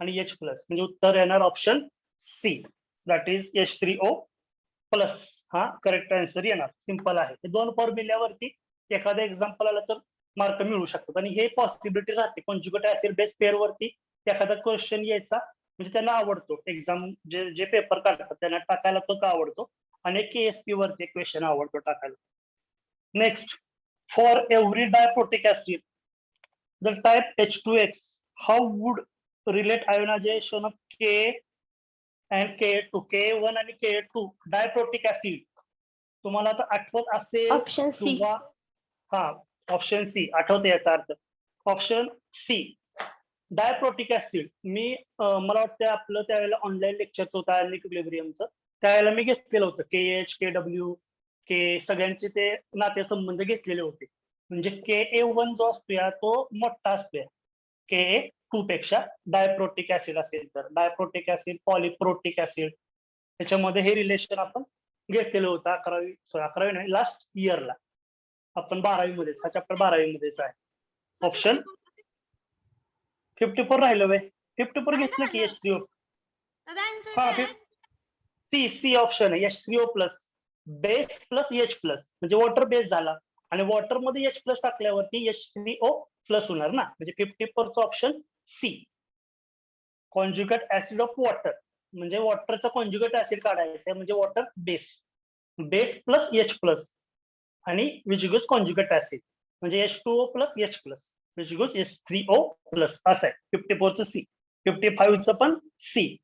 आणि H प्लस म्हणजे उत्तर येणार option C that is H3O plus. हा करेक्ट आन्सर येणार. सिंपल आहे. हे दोन फॉर्म्युल्यावरती एखादं एक्झाम्पल आलं तर मार्क मिळू शकतात आणि हे पॉसिबिलिटी राहते कॉन्जुगेट ऍसिड बेस पेअर वरती एखादा क्वेश्चन यायचा म्हणजे त्यांना आवडतो. एक्झाम जे पेपर काढतात त्यांना टाकायला तो का आवडतो आणि KSP वरती क्वेश्चन आवडतो टाकायला. Next for every diprotic acid the type H2X how would relate ionization of K and Ka2 Ka1 आणि Ka2 डायप्रोटिक ऍसिड. तुम्हाला आता आठवत असेल ऑप्शन सी. किंवा हा ऑप्शन सी आठवते याचा अर्थ. Option C diprotic acid. मी मला वाटतं आपलं त्यावेळेला ऑनलाईन लेक्चरचं होतं इक्विलिब्रियमचं त्यावेळेला मी घेतलेलं होतं KH KW के सगळ्यांचे ते नातेसंबंध घेतलेले होते. म्हणजे Ka1 जो असतो तो मोठा असतो Ka2 पेक्षा डायप्रोटिक ऍसिड असेल तर डायप्रोटिक ऍसिड पॉलिप्रोटिक ऍसिड त्याच्यामध्ये हे रिलेशन आपण घेतलेलं होतं 11वी नाही लास्ट इयरला आपण 12वी मध्ये हा चॅप्टर 12वी मध्येच आहे. ऑप्शन 54 राहिलं वे 54 घेतलं की H3O. हा सी ऑप्शन आहे H3O plus base plus H plus म्हणजे वॉटर बेस झाला आणि वॉटर मध्ये H प्लस टाकल्यावरती H3O प्लस होणार ना म्हणजे 54 चा option C. Conjugate acid of water म्हणजे वॉटरचा कॉन्जुगेट ऍसिड काढायचं म्हणजे water base plus H plus आणि विच इक्वल्स कॉन्जुगेट ऍसिड म्हणजे H2O plus H plus which equals H3O plus असं आहे. 54 चं सी. 55 चं पण सी.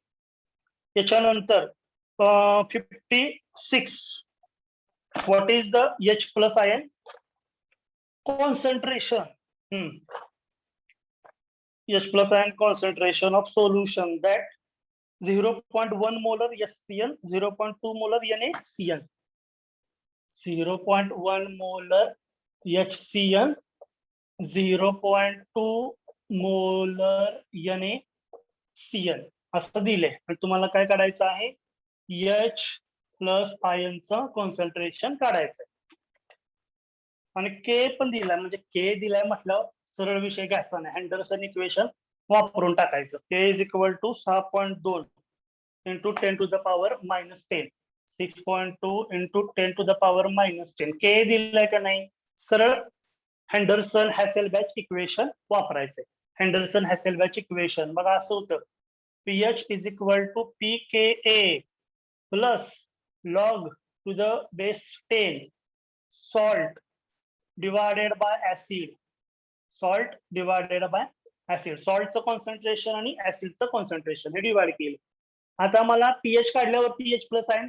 त्याच्यानंतर 56 what is the H plus ion concentration. H plus ion concentration of solution that 0.1 molar HCl, 0.2 molar NaCl, 0.1 molar HCl, 0.2 molar NaCl असं दिले आणि तुम्हाला काय काढायचं आहे H प्लस आयनचं कॉन्सन्ट्रेशन काढायचं आणि K पण दिलाय म्हणजे K दिलाय म्हटल्यावर सरळ विषय घ्यायचा नाही हेंडरसन इक्वेशन वापरून टाकायचं. K is equal to 6.2 into 10 to the power -10 6.2 into 10 to the power -10. K दिलाय का नाही सरळ हेंडरसन हॅसेलबॅच इक्वेशन वापरायचे. हेंडरसन हॅसेलबॅच इक्वेशन बघा असं होतं pH is equal to pKa plus log to the base 10 salt divided by acid. Salt divided by acid. सॉल्टचं कॉन्सन्ट्रेशन आणि ऍसिडचं कॉन्सन्ट्रेशन हे डिवाइड केलं. आता मला pH काढल्यावरती H प्लस आयन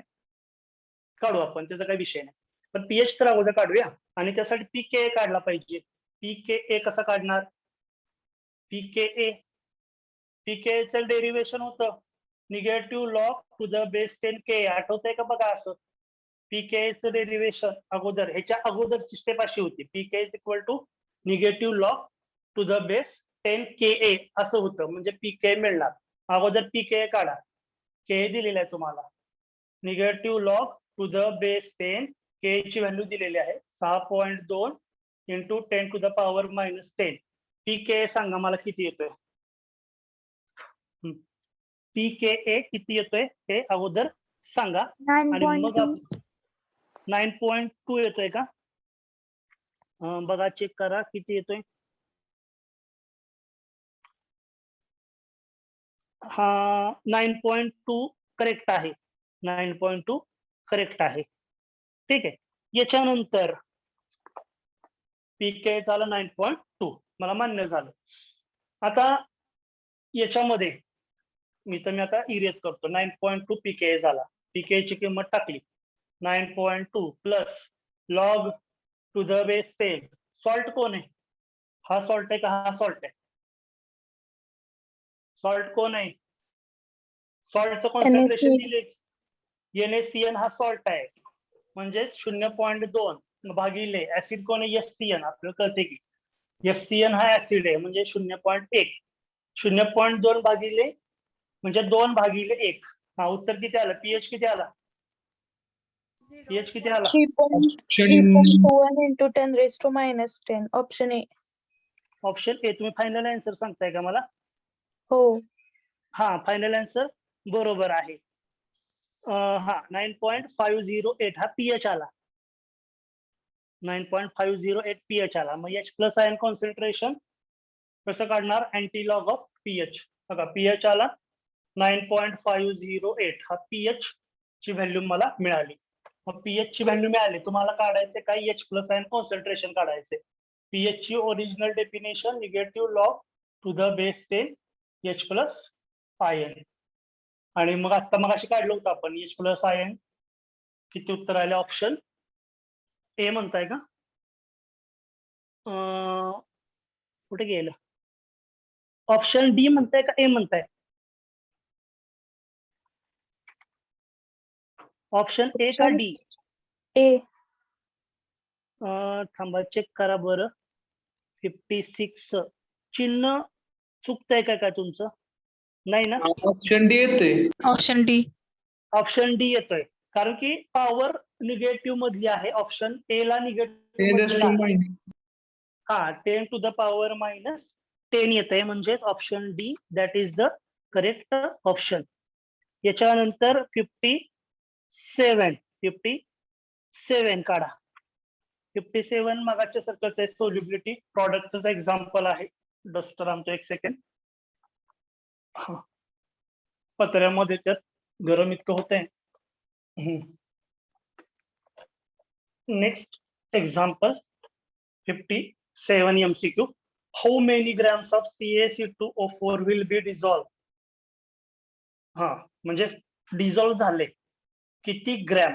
काढू आपण त्याचा काही विषय नाही पण pH तर अगोदर काढूया आणि त्यासाठी pKa काढला पाहिजे. pKa कसा काढणार pKa चं डेरिव्हेशन होतं negative log to the base 10 Ka. आठवतंय का बघा असं pKa चं डेरिव्हेशन अगोदर ह्याच्या अगोदरची स्टेप अशी होती pK is equal to negative log to the base 10 Ka असं होतं म्हणजे pK मिळणार. अगोदर pKa काढा. K दिलेला आहे तुम्हाला negative log to the base 10 K ची व्हॅल्यू दिलेली आहे 6.2 into 10 to the power -10. pKa सांगा मला किती येतोय pKa किती येतोय हे अगोदर सांगा आणि मग 9.2 येतोय का बघा चेक करा किती येतोय. हा 9.2 करेक्ट आहे. 9.2 करेक्ट आहे. ठीक आहे. याच्यानंतर pK झालं 9.2 मला मान्य झालं. आता याच्यामध्ये मी आता इरेज करतो. 9.2 pKa झाला. pKa ची किंमत टाकली. 9.2 plus log to the base 10. Salt कोण आहे? हा सॉल्ट आहे का हा सॉल्ट आहे? सॉल्ट कोण आहे? सॉल्टचं कॉन्सन्ट्रेशन दिले. NaCN हा सॉल्ट आहे. म्हणजे 0.2 भागिले ऍसिड कोण आहे? SCN. आपल्याला कळते की SCN हा ऍसिड आहे म्हणजे 0.1. 0.2 भागिले म्हणजे 2 भागिले 1. हा उत्तर किती आलं? पीएच किती आला? पीएच किती आला? 3.1 into 10 raised to minus 10. Option A. Option A. तुम्ही फायनल आन्सर सांगताय का मला? हो. हा, फायनल आन्सर बरोबर आहे. हा, 9.508 हा पीएच आला. 9.508 पीएच आला. मग एच प्लस आयन कॉन्सन्ट्रेशन कसं काढणार? Anti log of pH. बघा पीएच आला 9.508. हा पीएच ची व्हॅल्यू मला मिळाली. मग पीएच ची व्हॅल्यू मिळाली. तुम्हाला काढायचे काय? एच प्लस आयन कॉन्सन्ट्रेशन काढायचे. पीएच ची original definition negative log to the base 10 H plus ion. आणि मग अशी काढलं होतं आपण एच प्लस आयन. किती उत्तर आले? ऑप्शन ए म्हणताय का? कुठे गेलं? ऑप्शन डी म्हणताय का ए म्हणताय? ऑप्शन ए का डी? A. थांबा चेक करा बरं. 56 चिन्ह चुकतंय काय तुमचं? नाही ना? ऑप्शन डी येते. Option D. ऑप्शन डी येतोय कारण की पॉवर निगेटिव्ह मधली आहे. ऑप्शन ए ला निगेटिव्ह हा 10 to the power minus 10 येते. म्हणजे option D that is the correct option. याच्यानंतर 57 काढा. 57 मगाच्या सारखंच आहे. सोल्युबिलिटी प्रॉडक्टच एक्झाम्पल आहे. डस्टर आणतो एक सेकंड. पत्र्यामध्ये त्यात गरम इतकं होतंय. Next example 57 MCQ. How many grams of CaC2O4 will be dissolved? हा, म्हणजे डिझॉल्व्ह झाले किती ग्रॅम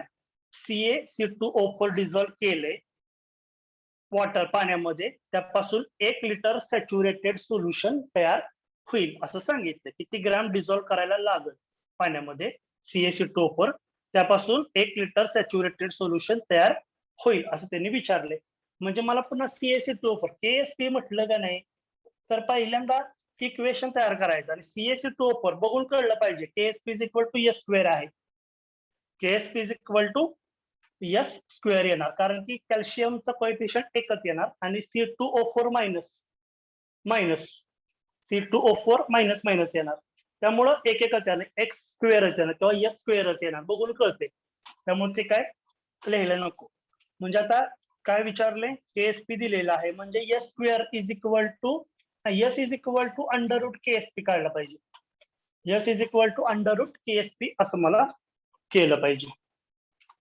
CaC2O4 डिझॉल्व्ह केले वॉटर पाण्यामध्ये, त्यापासून 1 लिटर सॅच्युरेटेड सोल्युशन तयार होईल असं सांगितलं. किती ग्रॅम डिझॉल्व्ह करायला लागेल पाण्यामध्ये CaC2O4, त्यापासून 1 लिटर सॅच्युरेटेड सोल्युशन तयार होईल असं त्यांनी विचारले. म्हणजे मला पुन्हा CaC2O4 KSP म्हटलं का नाही, तर पहिल्यांदा इक्वेशन तयार करायचं आणि CaC2O4 बघून कळलं पाहिजे. KSP is equal to S square आहे. KSP is equal to S square येणार कारण की कॅल्शियमचा कोएफिशियंट एकच येणार आणि C2O4 मायनस C2O4 मायनस येणार. त्यामुळं एकच येणार, X स्क्वेअरच येणार किंवा S स्क्वेअरच येणार. बघून कळते. त्यामुळे ते काय लिहायला नको. म्हणजे आता काय विचारले? KSP दिलेला आहे म्हणजे S square is equal to S is equal to under root KSP काढला पाहिजे. S is equal to under root KSP असं मला केलं पाहिजे.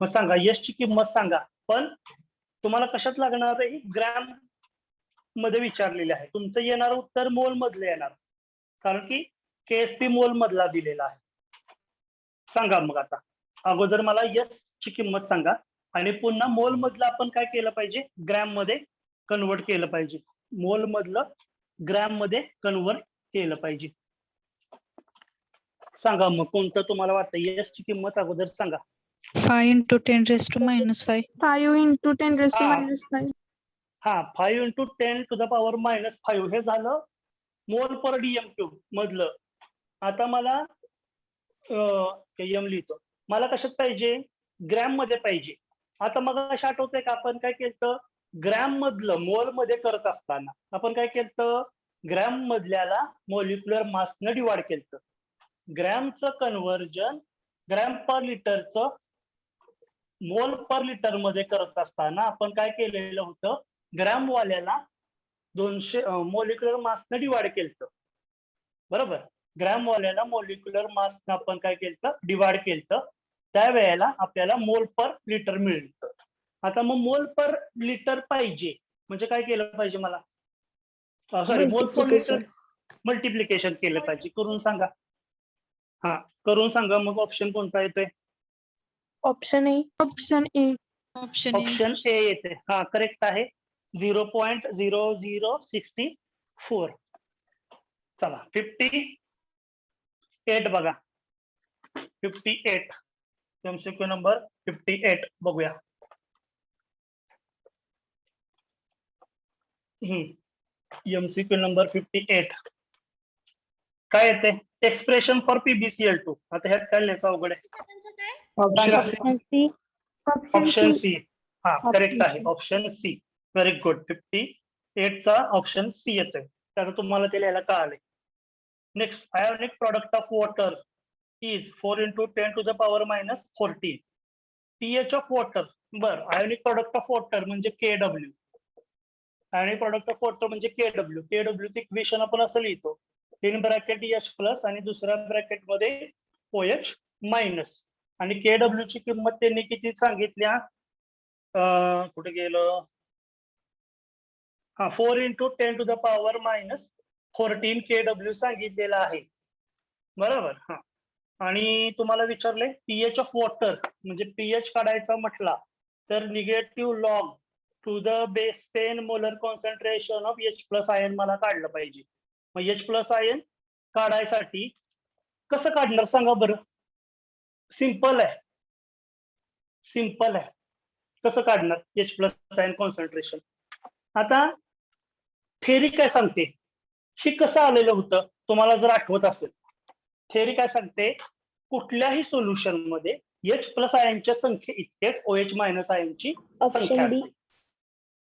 मग सांगा S ची किंमत सांगा. पण तुम्हाला कशात लागणार आहे? ग्रॅम मध्ये विचारलेले आहे. तुमचं येणार उत्तर मोल मधलं येणार कारण की KSP मोल मधला दिलेला आहे. सांगा मग आता अगोदर मला S ची किंमत सांगा आणि पुन्हा मोल मधलं आपण काय केलं पाहिजे? ग्रॅम मध्ये कन्वर्ट केलं पाहिजे. मोल मधलं ग्रॅम मध्ये कन्वर्ट केलं पाहिजे. सांगा मग कोणतं तुम्हाला वाटतं? S ची किंमत अगोदर सांगा. 5 into 10 raised to minus 5. 5 into 10 raised to Ah. minus 5. हा, 5 into 10 to the power minus 5 हे झालं मोल पर DM क्यूब मधलं. आता मला एम लिहितो. मला कशात पाहिजे? ग्रॅम मध्ये पाहिजे. आता मग अशा आठवतंय का आपण काय केलं? ग्रॅम मधलं मोल मध्ये करत असताना आपण काय केलं? ग्रॅम मधल्याला मॉलिक्युलर मासनं डिवाइड केलं. ग्रॅमचं कन्व्हर्जन ग्रॅम पर लिटरचं मोल पर लिटर मध्ये करत असताना आपण काय केलेलं होतं? ग्रॅम वाल्याला 200 मॉलिक्युलर मासनं डिवाइड केलं. बरोबर. ग्रॅम वाल्याला मॉलिक्युलर मासनं आपण काय केलं? डिवाइड केलं. त्यावेळेला आपल्याला मोल पर लिटर मिळतं. आता मग मोल पर लिटर पाहिजे म्हणजे काय केलं पाहिजे मला? सॉरी, मोल पर लिटर मल्टिप्लिकेशन केलं पाहिजे. करून सांगा. हा करून सांगा मग ऑप्शन कोणता येतोय? Option A. Option A. Option ए येते. हा करेक्ट आहे. 0.0064. चला 58 बघा. 58 MCQ नंबर 58 बघूया. MCQ नंबर 58 काय येते? Expression for PbCl2. आता ह्यात काय लिहायचं अवघड आहे? सांगा. Option C. Option C. हा करेक्ट आहे. Option C. Very good. 58 चा ऑप्शन सी येतोय. त्याचं तुम्हाला ते लिहायला कळालंय. Next, ionic product of water is 4 into 10 to the power minus 14. pH of water. बर, आयोनिक प्रोडक्ट ऑफ वॉटर म्हणजे KW. Ionic product of water म्हणजे KW. KW चे इक्वेशन आपण असं लिहितो, इन ब्रॅकेट H प्लस आणि दुसऱ्या ब्रॅकेट मध्ये OH मायनस. आणि KW ची किंमत त्यांनी किती सांगितल्या? कुठे गेलं? हा 4 into 10 to the power minus 14 KW सांगितलेला आहे. बरोबर. हा आणि तुम्हाला विचारले pH ऑफ वॉटर म्हणजे pH काढायचा म्हटला तर negative log to the base 10 molar concentration of H plus ion मला काढलं पाहिजे. मग H प्लस आयन काढायसाठी कसं काढणार सांगा बरं? सिंपल आहे. सिंपल आहे. कसं काढणार H प्लस आयन कॉन्सन्ट्रेशन? आता थेरी काय सांगते? हे कसं आलेलं होतं तुम्हाला जर आठवत असेल. थेरी काय सांगते? कुठल्याही सोल्युशन मध्ये H प्लस आयनच्या संख्ये इतकेच OH मायनस आयनची संख्या ऑप्शन डी. असते.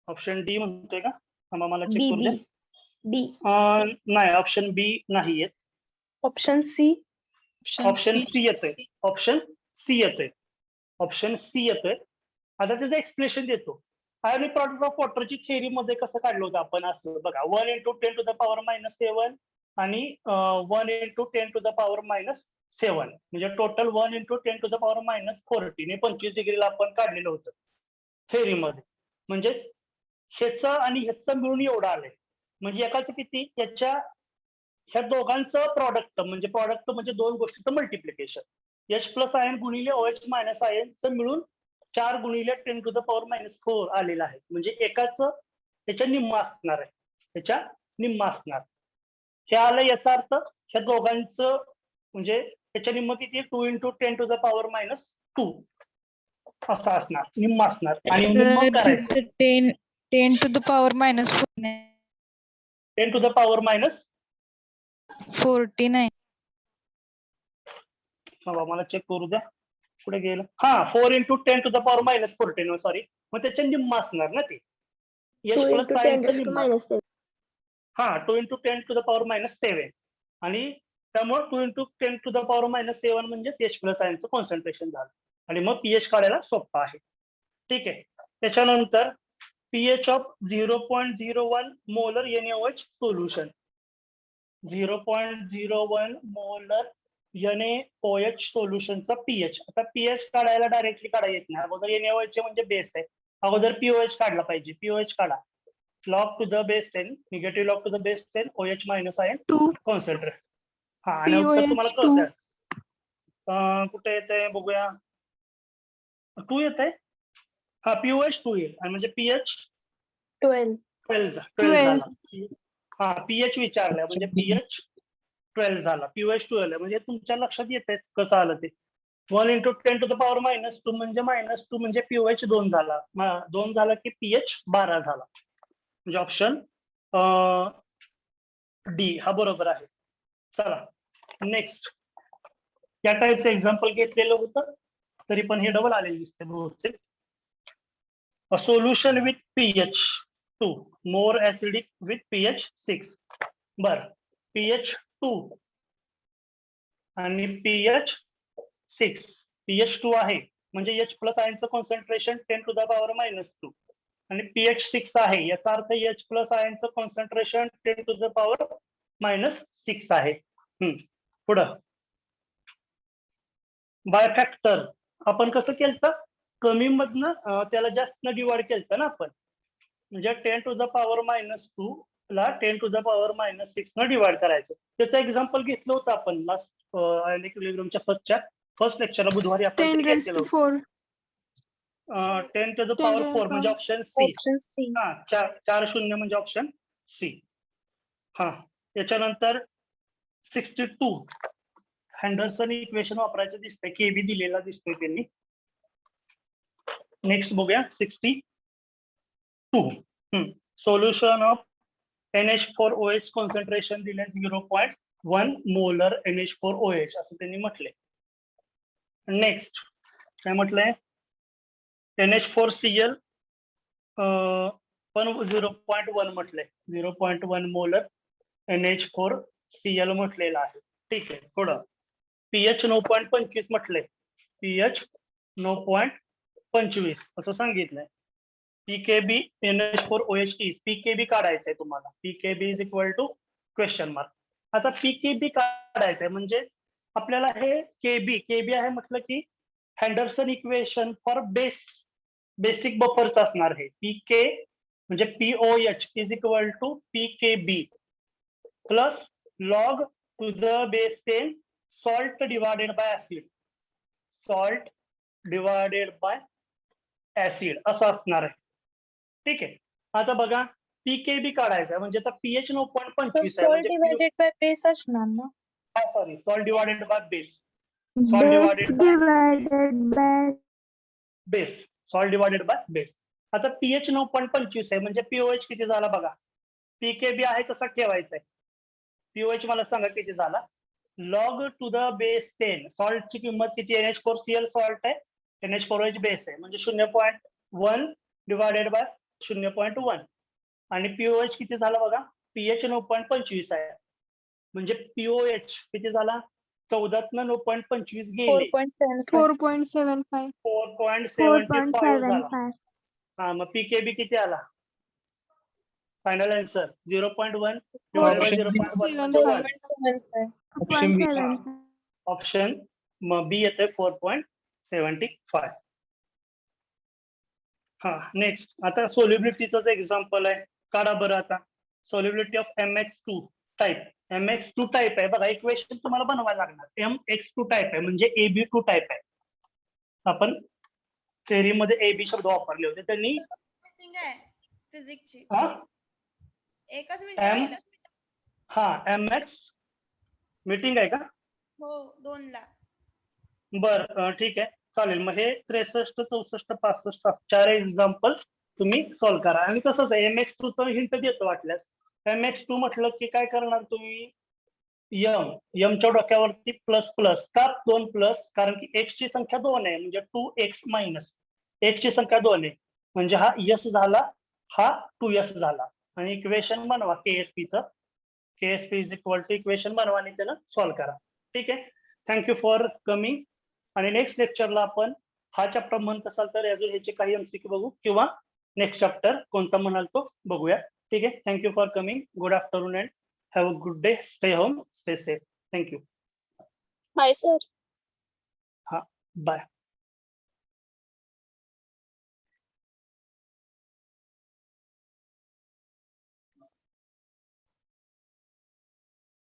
ऑप्शन डी म्हणतोय का? थांबा मला चेक बी करू द्या. बी बी. नाही, ऑप्शन बी नाही येत. Option C. ऑप्शन सी येतोय. ऑप्शन सी येतोय. ऑप्शन सी येतोय. आता त्याचं एक्सप्लेनेशन देतो. आयोनिक प्रोडक्ट ऑफ वॉटरची थेरी मध्ये कसं काढलं होतं आपण? असं बघा, 1 into 10 to the power minus 7 आणि 1 into 10 to the power minus 7 म्हणजे total 1 into 10 to the power minus 14 हे 25 डिग्रीला आपण काढलेलं होतं थेरी मध्ये. म्हणजे ह्याचं आणि ह्याचं मिळून एवढं आलंय. म्हणजे एकाचं किती? ह्या दोघांचं प्रॉडक्ट म्हणजे दोन गोष्टीचं मल्टिप्लिकेशन. H प्लस आयन गुणिले OH मायनस आयनचं मिळून 4 गुणिले 10 to the power minus 4 आलेलं आहे. म्हणजे एकाचं त्याच्या निम्मा असणार आहे. त्याच्या निम्मा असणार. हे आलं याचा अर्थ ह्या दोघांचं म्हणजे त्याच्या निम्मा किती? 2 into 10 to the power minus 2 असं असणार, निम्मा असणार. आणि निम्मा करायचं 10 to the power minus 10 to the power minus 49. मला चेक करू द्या पुढे गेलं. हा 4 into 10 to the power minus 14 sorry. मग त्याच्या निम्मा असणार ना ते. H 2 plus into 10 सायनचं raised to निम्मा. minus 7. हा 2 into 10 to the power minus 7 आणि त्यामुळे 2 into 10 to the power minus 7 म्हणजे H प्लस आयनचं कॉन्सन्ट्रेशन झालं आणि मग pH काढायला सोपं आहे. ठीक आहे. त्याच्यानंतर pH of 0.01 molar NaOH solution. 0.01 molar NaOH सोल्युशनचा pH. आता pH काढायला डायरेक्टली काढा येत नाही. अगोदर NaOH म्हणजे बेस आहे. अगोदर pOH काढला पाहिजे. pOH काढा. log to the base 10, negative log to the base 10, OH minus ion 2. concentrate. हा आणि उत्तर तुम्हाला POH 2. कळतंय. कुठे येतंय बघूया. 2 येतंय. हा pOH 2 येईल आणि म्हणजे pH 12 झाला. हा pH विचारलाय म्हणजे pH 12 झाला. pOH 12 म्हणजे तुमच्या लक्षात येतंय कसं आलं ते. 1 into 10 to the power minus 2 म्हणजे pOH 2 झाला. 2 झाला की pH 12 झाला. म्हणजे ऑप्शन डी हा बरोबर आहे. चला नेक्स्ट. या टाईपचं एक्झाम्पल घेतलेलं होतं तरी पण हे डबल आलेलं दिसते बहुतेक. A solution with pH 2 more acidic with pH 6. बर, pH 2 आणि pH 6. pH 2 आहे म्हणजे H प्लस आयनचं concentration 10 to the power minus 2 आणि pH 6 आहे याचा अर्थ H प्लस आयनचं concentration 10 to the power minus 6 आहे. पुढं बाय फॅक्टर आपण कसं केलं? कमी मधनं त्याला जास्त डिवाइड केलं ना आपण. म्हणजे 10 to the power minus 2 ला 10 to the power -6 न डिवाइड करायचं. त्याचं एक्झाम्पल घेतलं होतं आपण लास्ट आयन इक्विलिब्रियमच्या फर्स्ट लेक्चरला बुधवारी आपण 10 ते raised घेतलेलं to 4. होतं. 10 to the 10 power raised 4 to म्हणजे power. Option C. Option C. हा 4 शून्य म्हणजे ऑप्शन सी. हा त्याच्यानंतर 62 हँडरसन इक्वेशन वापरायचं दिसतंय. केबी दिलेला दिसतोय त्यांनी. नेक्स्ट बघूया 62. सोल्युशन ऑफ NH4OH कॉन्सन्ट्रेशन दिले 0.1 मोलर NH4OH असं त्यांनी म्हटले. नेक्स्ट काय म्हटलंय NH4Cl पण 0.1 म्हटलंय. 0.1 मोलर NH4Cl म्हटलेलं आहे. ठीक आहे. पुढं pH 9.25 म्हटलंय. pH 9.25 असं सांगितलंय. pKb NH4OH is pKb काढायचंय तुम्हाला. pKb is equal to question mark. आता pKb काढायचंय म्हणजे आपल्याला हे केबी आहे म्हटलं की हँडरसन इक्वेशन फॉर बेसिक बफरच असणार आहे. pK म्हणजे POH is equal to pKb plus log to the base 10 salt divided by acid. Salt divided by acid असं असणार आहे. ठीक आहे. आता बघा pKb काढायचा म्हणजे आता pH 9.25 So आहे salt म्हणजे divided by base असणार ना? Sorry salt divided by base. Salt divided by base. Salt divided by base. आता pH 9.25 आहे म्हणजे POH किती झाला बघा. pKb आहे तसा ठेवायचा आहे. POH मला सांगा किती झाला. लॉग टू द बेस 10 सॉल्टची किंमत किती NH4Cl सॉल्ट आहे. NH4OH बेस आहे म्हणजे 0.1 डिवायडेड बाय 0.1 आणि POH किती झाला बघा. pH 9.25 आहे म्हणजे POH किती झाला 14 9.25 गेले 4.75. 4.75 झाला. हा मग pKb किती आला फायनल आन्सर 0.1 डिवाइडेड बाय 0.1 म्हणजे 1. 4.75. ऑप्शन मग बी येते 4.75. हा नेक्स्ट आता सोल्युबिलिटीचं एक्झाम्पल आहे. काढा बरं आता. Solubility of MX2 type. MX2 type आहे बघा. इक्वेशन तुम्हाला बनवायला लागणार. MX2 टाईप आहे म्हणजे AB2 टाईप आहे. आपण थेअरी मध्ये AB शब्द वापरले होते त्यांनी. फिजिक्सची हा एकच मिनिट M राहिलं. हा MX मीटिंग आहे का. हो 2 ला. बर ठीक आहे चालेल. मग हे 63 64 65 4 एक्झाम्पल तुम्ही सॉल्व्ह करा. आणि तसंच आहे MX2 चं हिंट देतो वाटल्यास. MX2 म्हटलं की काय करणार तुम्ही च्या डोक्यावरती प्लस प्लस का 2 प्लस कारण की x ची संख्या 2 आहे म्हणजे 2x मायनस x ची संख्या 2 आहे म्हणजे हा s झाला हा 2s झाला. आणि इक्वेशन बनवा KSPचं. KSP is equal to equation बनवा आणि त्याला सॉल्व्ह करा. ठीक आहे. Thank you for coming. आणि नेक्स्ट लेक्चरला आपण हा चॅप्टर म्हणत असाल तर अजून ह्याचे काही MCQ बघू किंवा नेक्स्ट चॅप्टर कोणता म्हणाल तो बघूया. ठीक आहे. Thank you for coming. Good afternoon and have a good day. Stay home, stay safe. Thank you. Hi, sir. Bye.